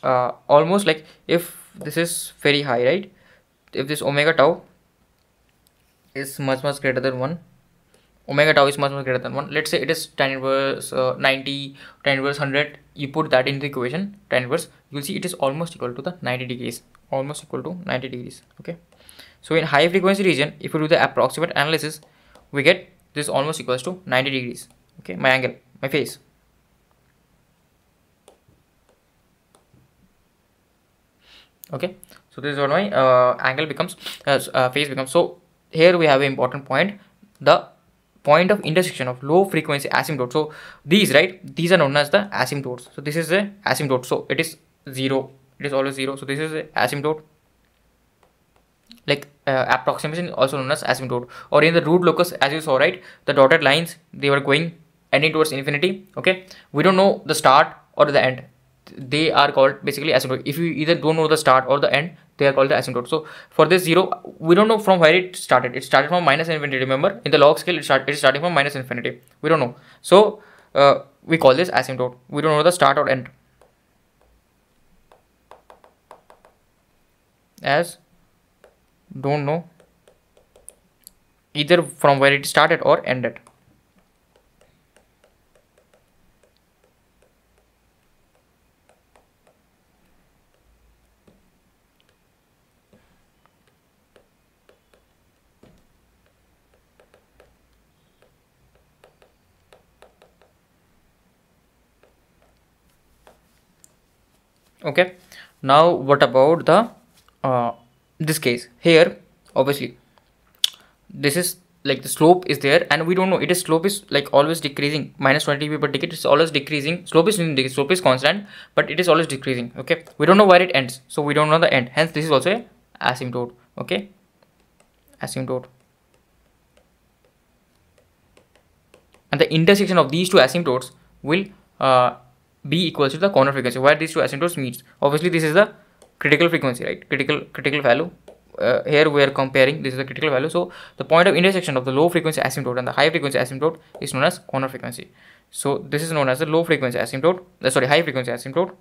almost like, if this is very high, right? If this omega tau is much greater than 1, omega tau is much greater than 1, let's say it is tan inverse 90, tan inverse 100, you put that in the equation, tan inverse, you will see it is almost equal to the 90 degrees, okay. So in high frequency region, if you do the approximate analysis, we get this almost equals to 90 degrees, okay, my angle, my phase. Okay, so this is what my angle becomes, phase becomes. So here we have an important point, the point of intersection of low frequency asymptote. So these, right, these are known as the asymptotes. So this is a asymptote, so it is 0, it is always 0. So this is a asymptote, like approximation is also known as asymptote. Or in the root locus, as you saw, right, the dotted lines, they were going ending towards infinity, okay. We don't know the start or the end, they are called basically asymptote. If you either don't know the start or the end, they are called the asymptote. So for this 0, we don't know from where it started. It started from minus infinity. Remember, in the log scale, it is starting from minus infinity. We don't know. So we call this asymptote. We don't know the start or end, as don't know either from where it started or ended. Okay, now what about the this case here? Obviously this is like the slope is there, and we don't know, it is, slope is like always decreasing, minus 20 dB per ticket, it's always decreasing. Slope is constant, but it is always decreasing, okay. We don't know where it ends, so we don't know the end, hence this is also a asymptote, okay, asymptote. And the intersection of these two asymptotes will be equals to the corner frequency where these two asymptotes meets. Obviously this is the critical frequency, right, critical value. Here we are comparing, this is the critical value. So the point of intersection of the low frequency asymptote and the high frequency asymptote is known as corner frequency. So this is known as the low frequency asymptote, high frequency asymptote,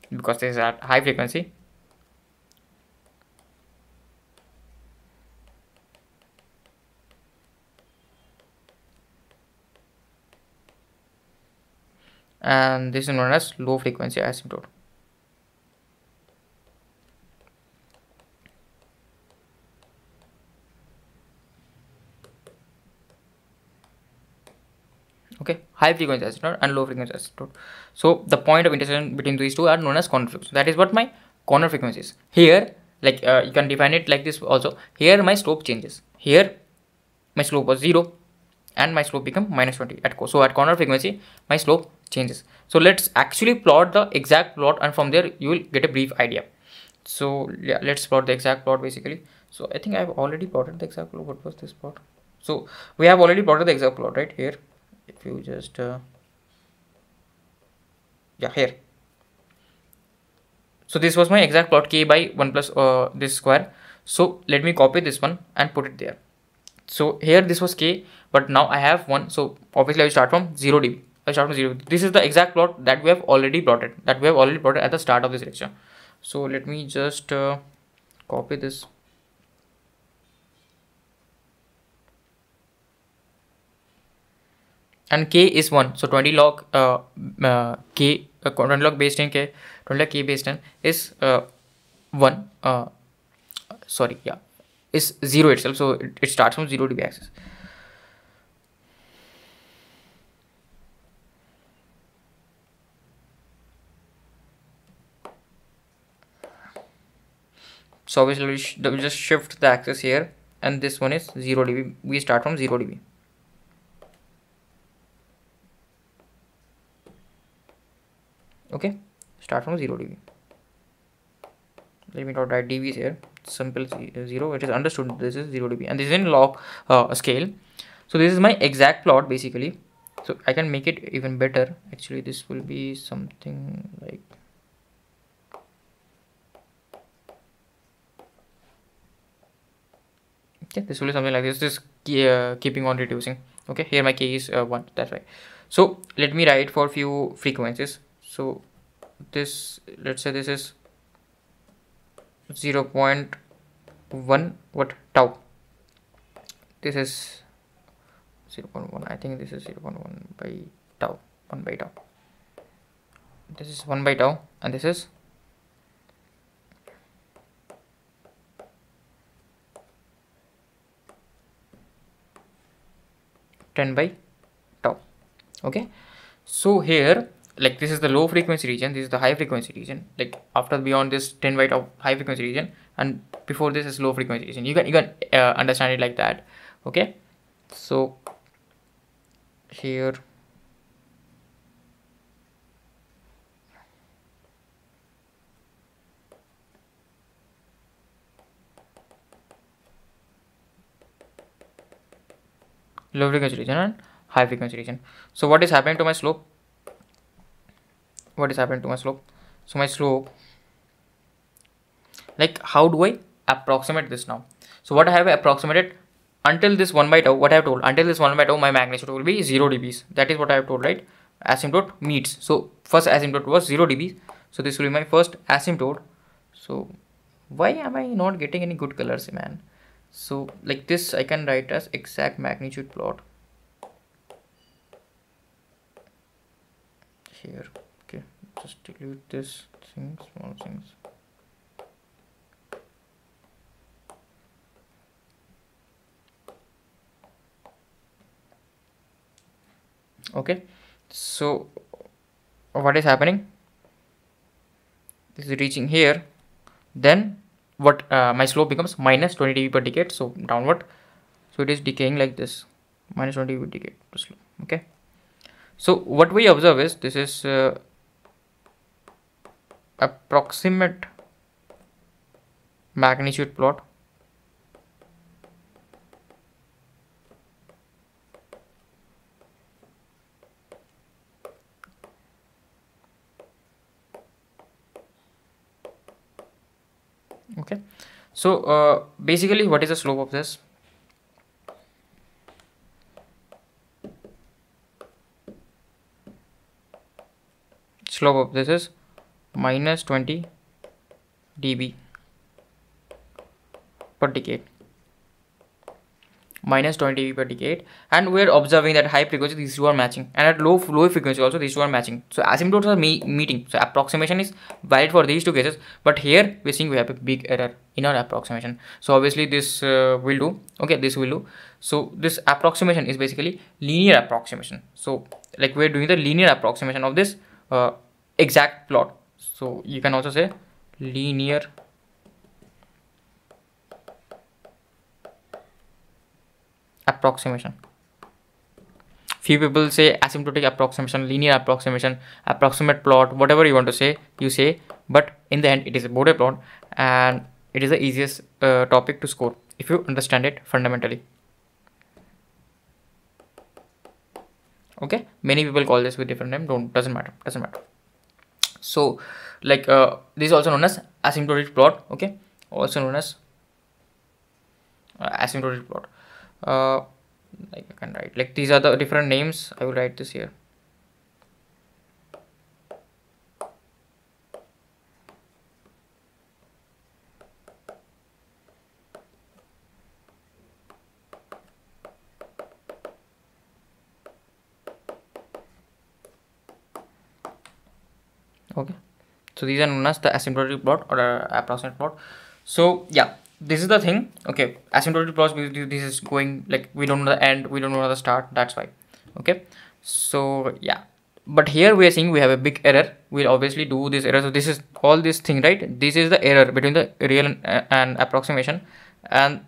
because this is at high frequency. And this is known as low frequency asymptote. Okay, high frequency asymptote and low frequency asymptote. So the point of intersection between these two are known as corner frequency. That is what my corner frequency is. Here, like you can define it like this also. Here my slope changes. Here my slope was 0 and my slope become minus 20 so at corner frequency my slope changes. So let's actually plot the exact plot, and from there you will get a brief idea. So yeah, let's plot the exact plot basically. So I think I've already plotted the exact plot. What was this plot? So we have already plotted the exact plot right here. If you just yeah, here. So this was my exact plot, k by 1 plus this square. So let me copy this one and put it there. So here this was k, but now I have 1. So obviously I will start from 0 dB. I start from 0. This is the exact plot that we have already plotted, at the start of this lecture. So let me just copy this. And k is 1. So 20 log k, 20 log base 10 k, 20 log k base 10 is 1. Sorry, yeah, is 0 itself. So it starts from 0 dB axis. So obviously we just shift the axis here, and this one is 0 dB. We start from 0 dB. Okay, start from 0 dB. Let me not write dBs here. Simple 0. It is understood. This is 0 dB, and this is in log scale. So this is my exact plot basically. So I can make it even better. Actually, this will be something like, okay, this will be something like this. Just keeping on reducing. Okay, here my k is 1. That's right. So let me write for few frequencies. So this, let's say this is 0.1 what tau. This is 0.1. I think this is 0.1 by tau. 1 by tau. This is 1 by tau, and this is 10 by tau. Okay, so here, like, this is the low frequency region, this is the high frequency region. Like, after beyond this 10 by tau high frequency region, and before this is low frequency region. You can understand it like that. Okay, so here low frequency region and high frequency region. So what is happening to my slope? What is happening to my slope? So my slope, like, how do I approximate this now? So what I have approximated until this 1 by tau, what I have told, until this 1 by tau my magnitude will be 0 dBs. That is what I have told, right? Asymptote meets. So first asymptote was 0 dB. So this will be my first asymptote. So why am I not getting any good colors, man? So like this I can write as exact magnitude plot here. Okay, just delete this thing, small things. Okay, so what is happening? This is reaching here, then what, my slope becomes minus 20 dB per decade, so downward. So it is decaying like this, minus 20 dB per decade per slope. Okay, so what we observe is this is approximate magnitude plot. Okay, so basically what is the slope of this? Slope of this is minus 20 dB per decade, minus 20 dB per decade, and we're observing that high frequency these two are matching, and at low frequency also these two are matching. So asymptotes are meeting. So approximation is valid for these two cases, but here we're seeing we have a big error in our approximation. So obviously this will do. Okay, this will do. So this approximation is basically linear approximation. So like we're doing the linear approximation of this exact plot. So you can also say linear approximation. Few people say asymptotic approximation, linear approximation, approximate plot, whatever you want to say, you say, but in the end it is a Bode plot, and it is the easiest topic to score if you understand it fundamentally. Okay, many people call this with different name, doesn't matter. So like this is also known as asymptotic plot. Okay, also known as asymptotic plot. Like I can write, like, these are the different names. I will write this here. Okay, so these are known as the asymptotic plot or approximate plot. So yeah, this is the thing. Okay, asymptotic plots, this is going, like, we don't know the end, we don't know the start, that's why. Okay, so yeah, but here we are seeing we have a big error. We'll obviously do this error. So this is all this thing, right? This is the error between the real and approximation, and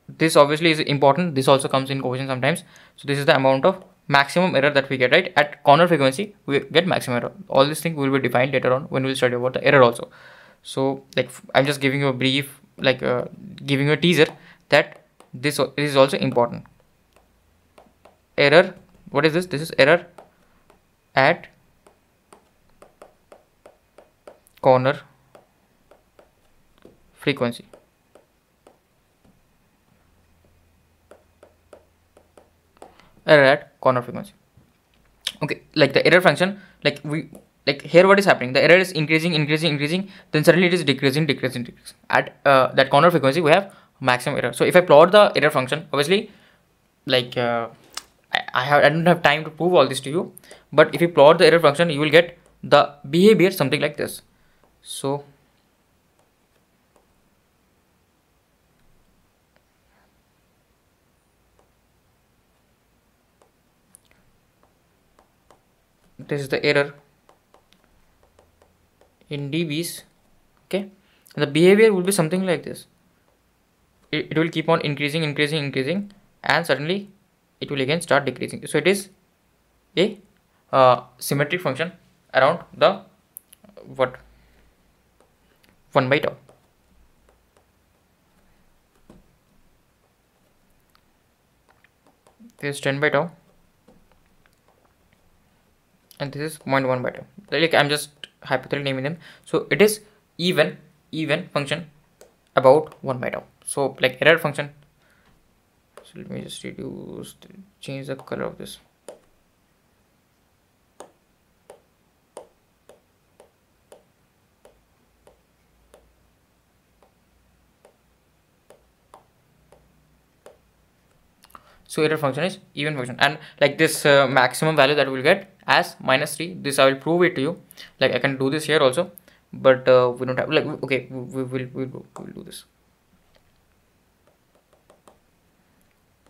this obviously is important. This also comes in question sometimes. So this is the amount of maximum error that we get, right? At corner frequency we get maximum error. All these things will be defined later on when we'll study about the error also. So like I'm just giving you a brief, like giving you a teaser that this is also important. Error, what is this? This is error at corner frequency. Error at corner frequency. Okay, like the error function, like here what is happening, the error is increasing, then suddenly it is decreasing. At that corner frequency we have maximum error. So if I plot the error function, obviously like I don't have time to prove all this to you, but if you plot the error function you will get the behavior something like this. So this is the error in dBs, okay, and the behavior will be something like this. It will keep on increasing, and suddenly it will again start decreasing. So it is a symmetric function around the what 1 by tau. This is 10 by tau and this is 0.1 by tau. Like I'm just hypothetically naming them. So it is even function about 1 by tau. So like error function. So let me just change the color of this. So error function is even function, and like this maximum value that we'll get as -3. This I will prove it to you. Like I can do this here also, but we don't have, like, okay, we'll do this.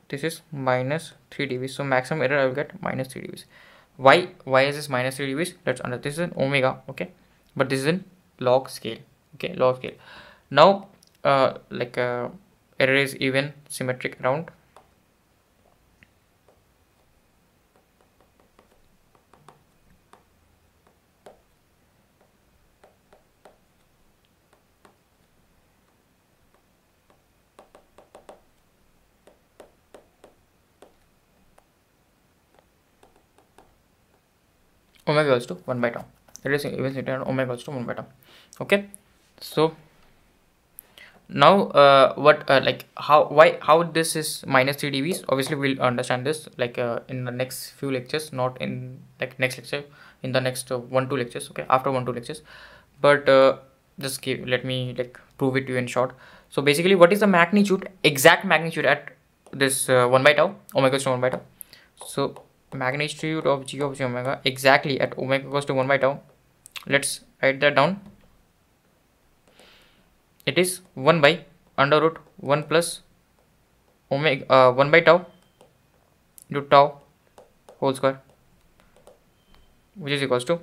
This is -3 dB. So maximum error I will get -3 dB. Why is this -3 dB? Let's understand. This is an omega, okay, but this is in log scale, okay, log scale. Now error is even symmetric around omega equals to 1 by tau. It is even symmetric around omega equals to 1 by tau. Okay, so now how this is -3 dB. Obviously we'll understand this like in the next few lectures, not in like next lecture, in the next 1-2 lectures, okay, after 1-2 lectures. But just let me like prove it to you in short. So basically what is the magnitude, exact magnitude at this 1 by tau, omega equals to 1 by tau. So magnitude of g omega exactly at omega equals to 1 by tau. Let's write that down. It is 1 by under root 1 plus omega 1 by tau into tau whole square, which is equals to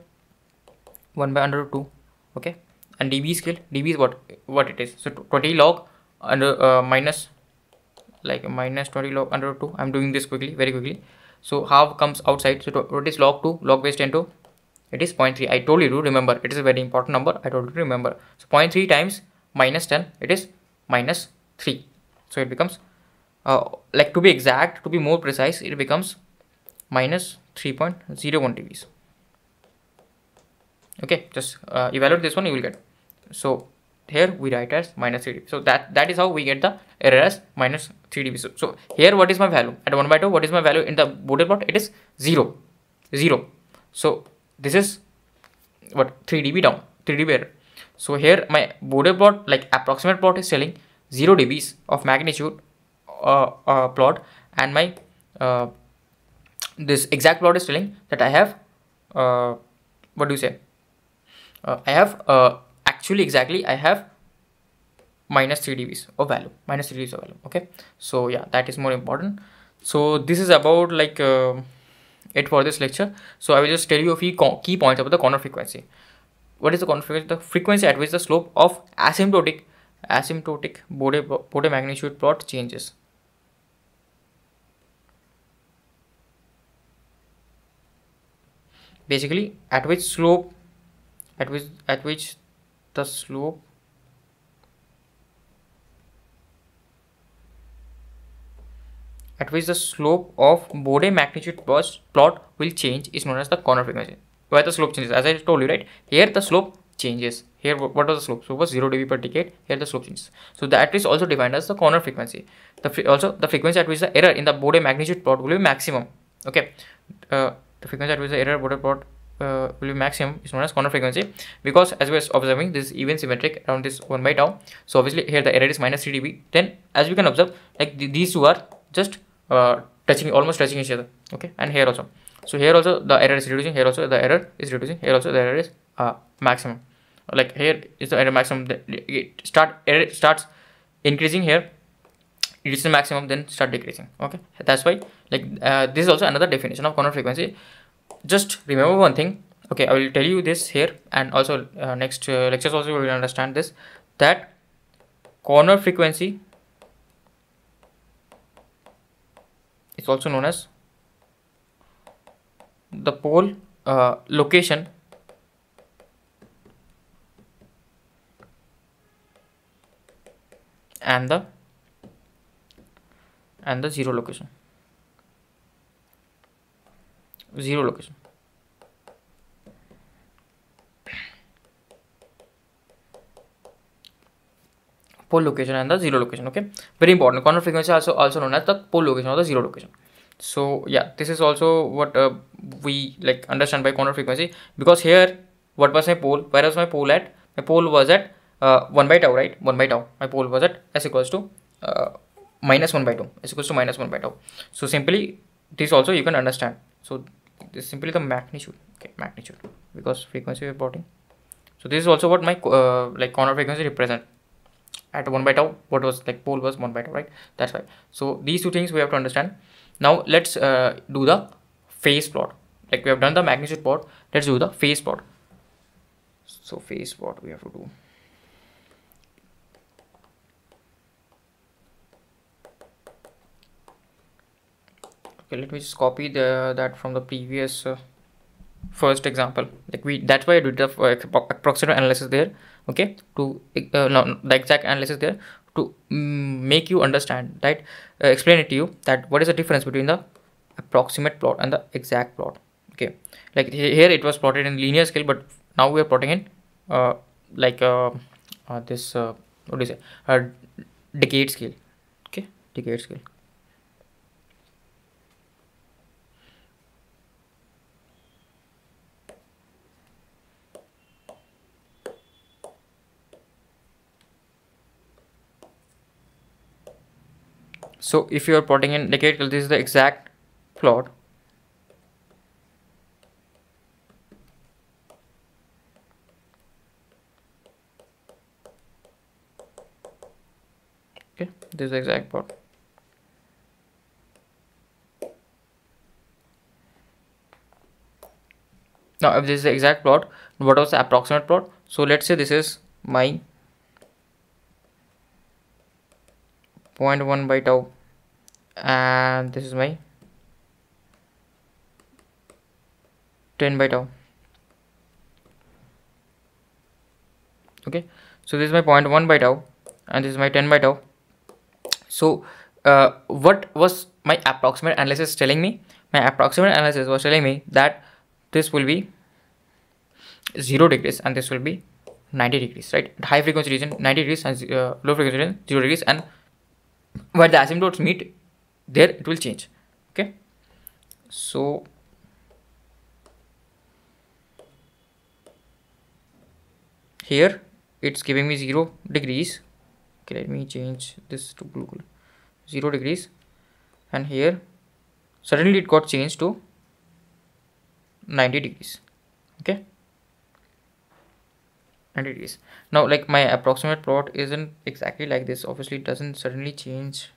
1 by under root 2, okay. And dB scale, dB is what it is. So 20 log under minus 20 log under root 2. I'm doing this quickly, very quickly. So half comes outside. So what is log 2? Log base 10 to it is 0.3. I told you to remember. It is a very important number. I told you to remember. So 0.3 times -10, it is -3. So it becomes like, to be exact, to be more precise, it becomes -3.01 dB. Okay, just evaluate this one, you will get. So here we write as -3 dB. So that is how we get the error as -3 dB. So here what is my value at 1 by 2? What is my value in the Bode plot? It is 0. So this is what, 3 dB down, 3 dB error. So here my Bode plot, like approximate plot, is telling 0 dBs of magnitude plot, and my this exact plot is telling that I have what do you say? I have actually exactly I have -3 dBs of value, -3 dBs of value. Okay, so yeah, that is more important. So this is about like it for this lecture. So I will just tell you a few key points about the corner frequency. What is the corner frequency? The frequency at which the slope of asymptotic Bode magnitude plot changes. Basically, at which the slope of Bode magnitude plot will change is known as the corner frequency. Where the slope changes, as I told you, right? Here the slope changes. Here, what was the slope? So it was 0 dB per decade. Here the slope changes. So that is also defined as the corner frequency. Also the frequency at which the error in the Bode magnitude plot will be maximum. Okay, the frequency at which the error Bode plot will be maximum is known as corner frequency, because as we are observing, this is even symmetric around this 1 by tau. So obviously here the error is minus 3 dB. Then as we can observe, like these two are just almost touching each other. Okay, and here also. So here also the error is reducing. Here also the error is reducing. Here also the error is maximum. Like here is the error maximum. Error starts increasing here. It is the maximum, then start decreasing. Okay, that's why like this is also another definition of corner frequency. Just remember one thing. Okay, I will tell you this here, and also next lectures also we will understand this, that corner frequency is also known as the pole location and the zero location. Pole location and the zero location. Okay, very important. Corner frequency also known as the pole location or the zero location. So yeah, this is also what we like understand by corner frequency, because here what was my pole? Where was my pole at? My pole was at 1 by tau, right? 1 by tau. My pole was at s equals to minus 1 by 2, s equals to minus 1 by tau. So simply this also you can understand. So this is simply the magnitude. Okay, magnitude, because frequency we are plotting. So this is also what my like corner frequency represent. At 1 by tau, what was like pole was 1 by tau, right? That's why. So these two things we have to understand. Now let's do the phase plot. Like we have done the magnitude plot, let's do the phase plot. So phase plot we have to do. Okay, let me just copy that from the previous first example. Like that's why I did the approximate analysis there. Okay, to no, the exact analysis there to make you understand, right? Explain it to you that what is the difference between the approximate plot and the exact plot. Okay, like here it was plotted in linear scale, but now we are plotting in this what do you say, decade scale. Okay, decade scale. So if you are plotting in decade, this is the exact plot. Okay, this is the exact plot. Now if this is the exact plot, what was the approximate plot? So let's say this is my 0.1 by tau, and this is my 10 by tau. Okay, so this is my 0.1 by tau and this is my 10 by tau. So what was my approximate analysis telling me? My approximate analysis was telling me that this will be 0 degrees and this will be 90 degrees, right? High frequency region 90 degrees and low frequency region 0 degrees, and where the asymptotes meet, there it will change. Okay, so here it's giving me 0 degrees. Okay, let me change this to blue color. 0 degrees, and here suddenly it got changed to 90 degrees. Okay, 90 degrees. Now like my approximate plot isn't exactly like this. Obviously it doesn't suddenly change.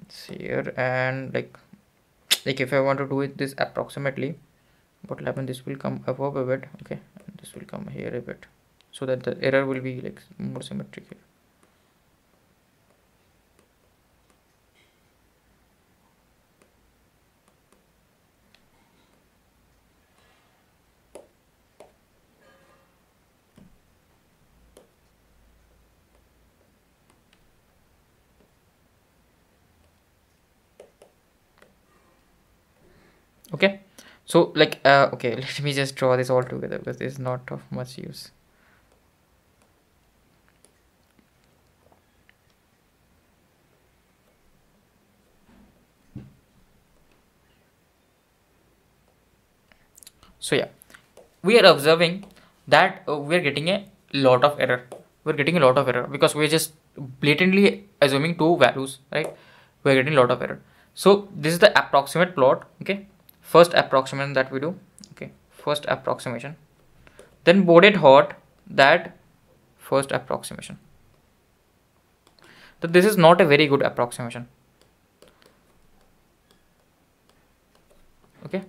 It's here, and like like if I want to do it this approximately, what will happen, this will come above a bit, okay, and this will come here a bit, so that the error will be like more symmetric here. Okay, so like okay, let me just draw this all together because this is not of much use. So yeah, we are observing that we are getting a lot of error. We're getting a lot of error because we're just blatantly assuming two values, right? We're getting a lot of error. So this is the approximate plot, okay? First approximation that we do, okay? First approximation. Then Bode thought that first approximation, that this is not a very good approximation, okay?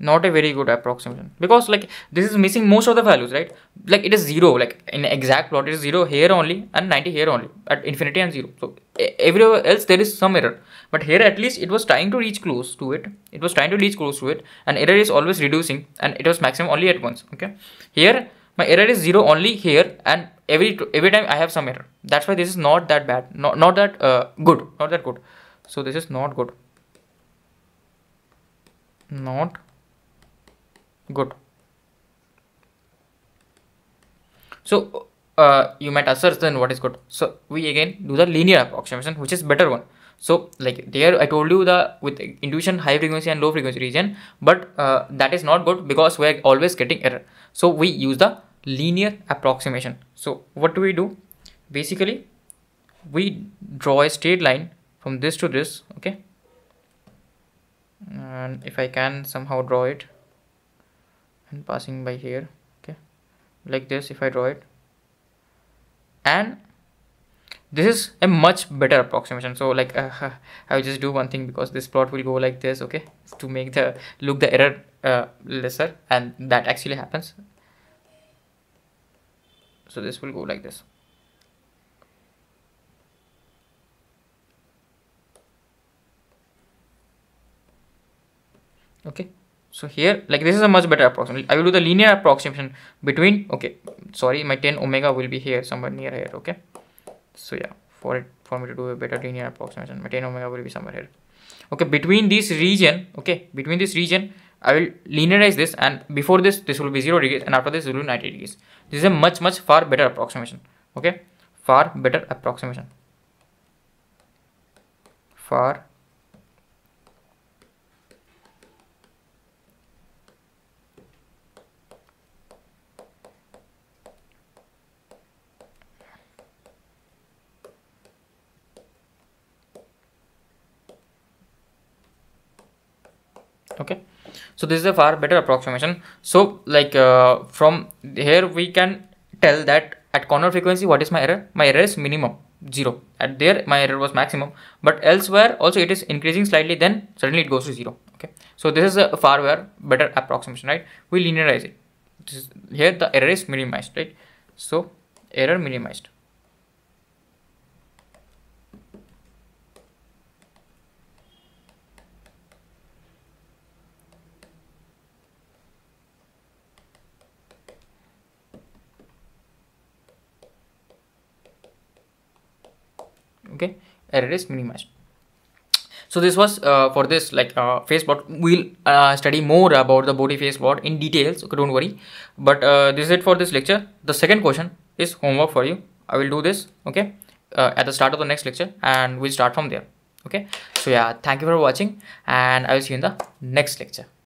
Not a very good approximation because like this is missing most of the values, right? Like it is 0, like in exact plot it is 0 here only and 90 here only at infinity and 0. So everywhere else there is some error, but here at least it was trying to reach close to it. It was trying to reach close to it, and error is always reducing, and it was maximum only at once, okay? Here my error is 0 only here, and every time I have some error. That's why this is not that bad, not that good, not that good. So this is not good, not good. So you might assert then what is good. So we again do the linear approximation, which is better one. So like there I told you the with intuition high frequency and low frequency region, but that is not good because we are always getting error. So we use the linear approximation. So what do we do? Basically we draw a straight line from this to this, okay, and if I can somehow draw it and passing by here, okay, like this, if I draw it, and this is a much better approximation. So like I will just do one thing because this plot will go like this, okay, to make the the error lesser, and that actually happens. So this will go like this. Okay, so here like this is a much better approximation. I will do the linear approximation between, okay, sorry, my 10 omega will be here somewhere near here, okay. So yeah, for me to do a better linear approximation, my 10 omega will be somewhere here, okay. Between this region, okay, between this region I will linearize this, and before this will be 0 degrees, and after this will be 90 degrees. This is a much far better approximation, okay, far better approximation, far okay. So this is a far better approximation. So like from here we can tell that at corner frequency what is my error? My error is minimum 0. At there my error was maximum, but elsewhere also it is increasing slightly, then suddenly it goes to 0, okay. So this is a far better approximation, right? We linearize it. Here the error is minimized, right? So error minimized. Okay, error is minimized. So this was for this like phase plot. We'll study more about the Bode phase plot in details, okay, don't worry. But this is it for this lecture. The second question is homework for you. I will do this, okay, at the start of the next lecture, and we'll start from there, okay. So yeah, thank you for watching, and I will see you in the next lecture.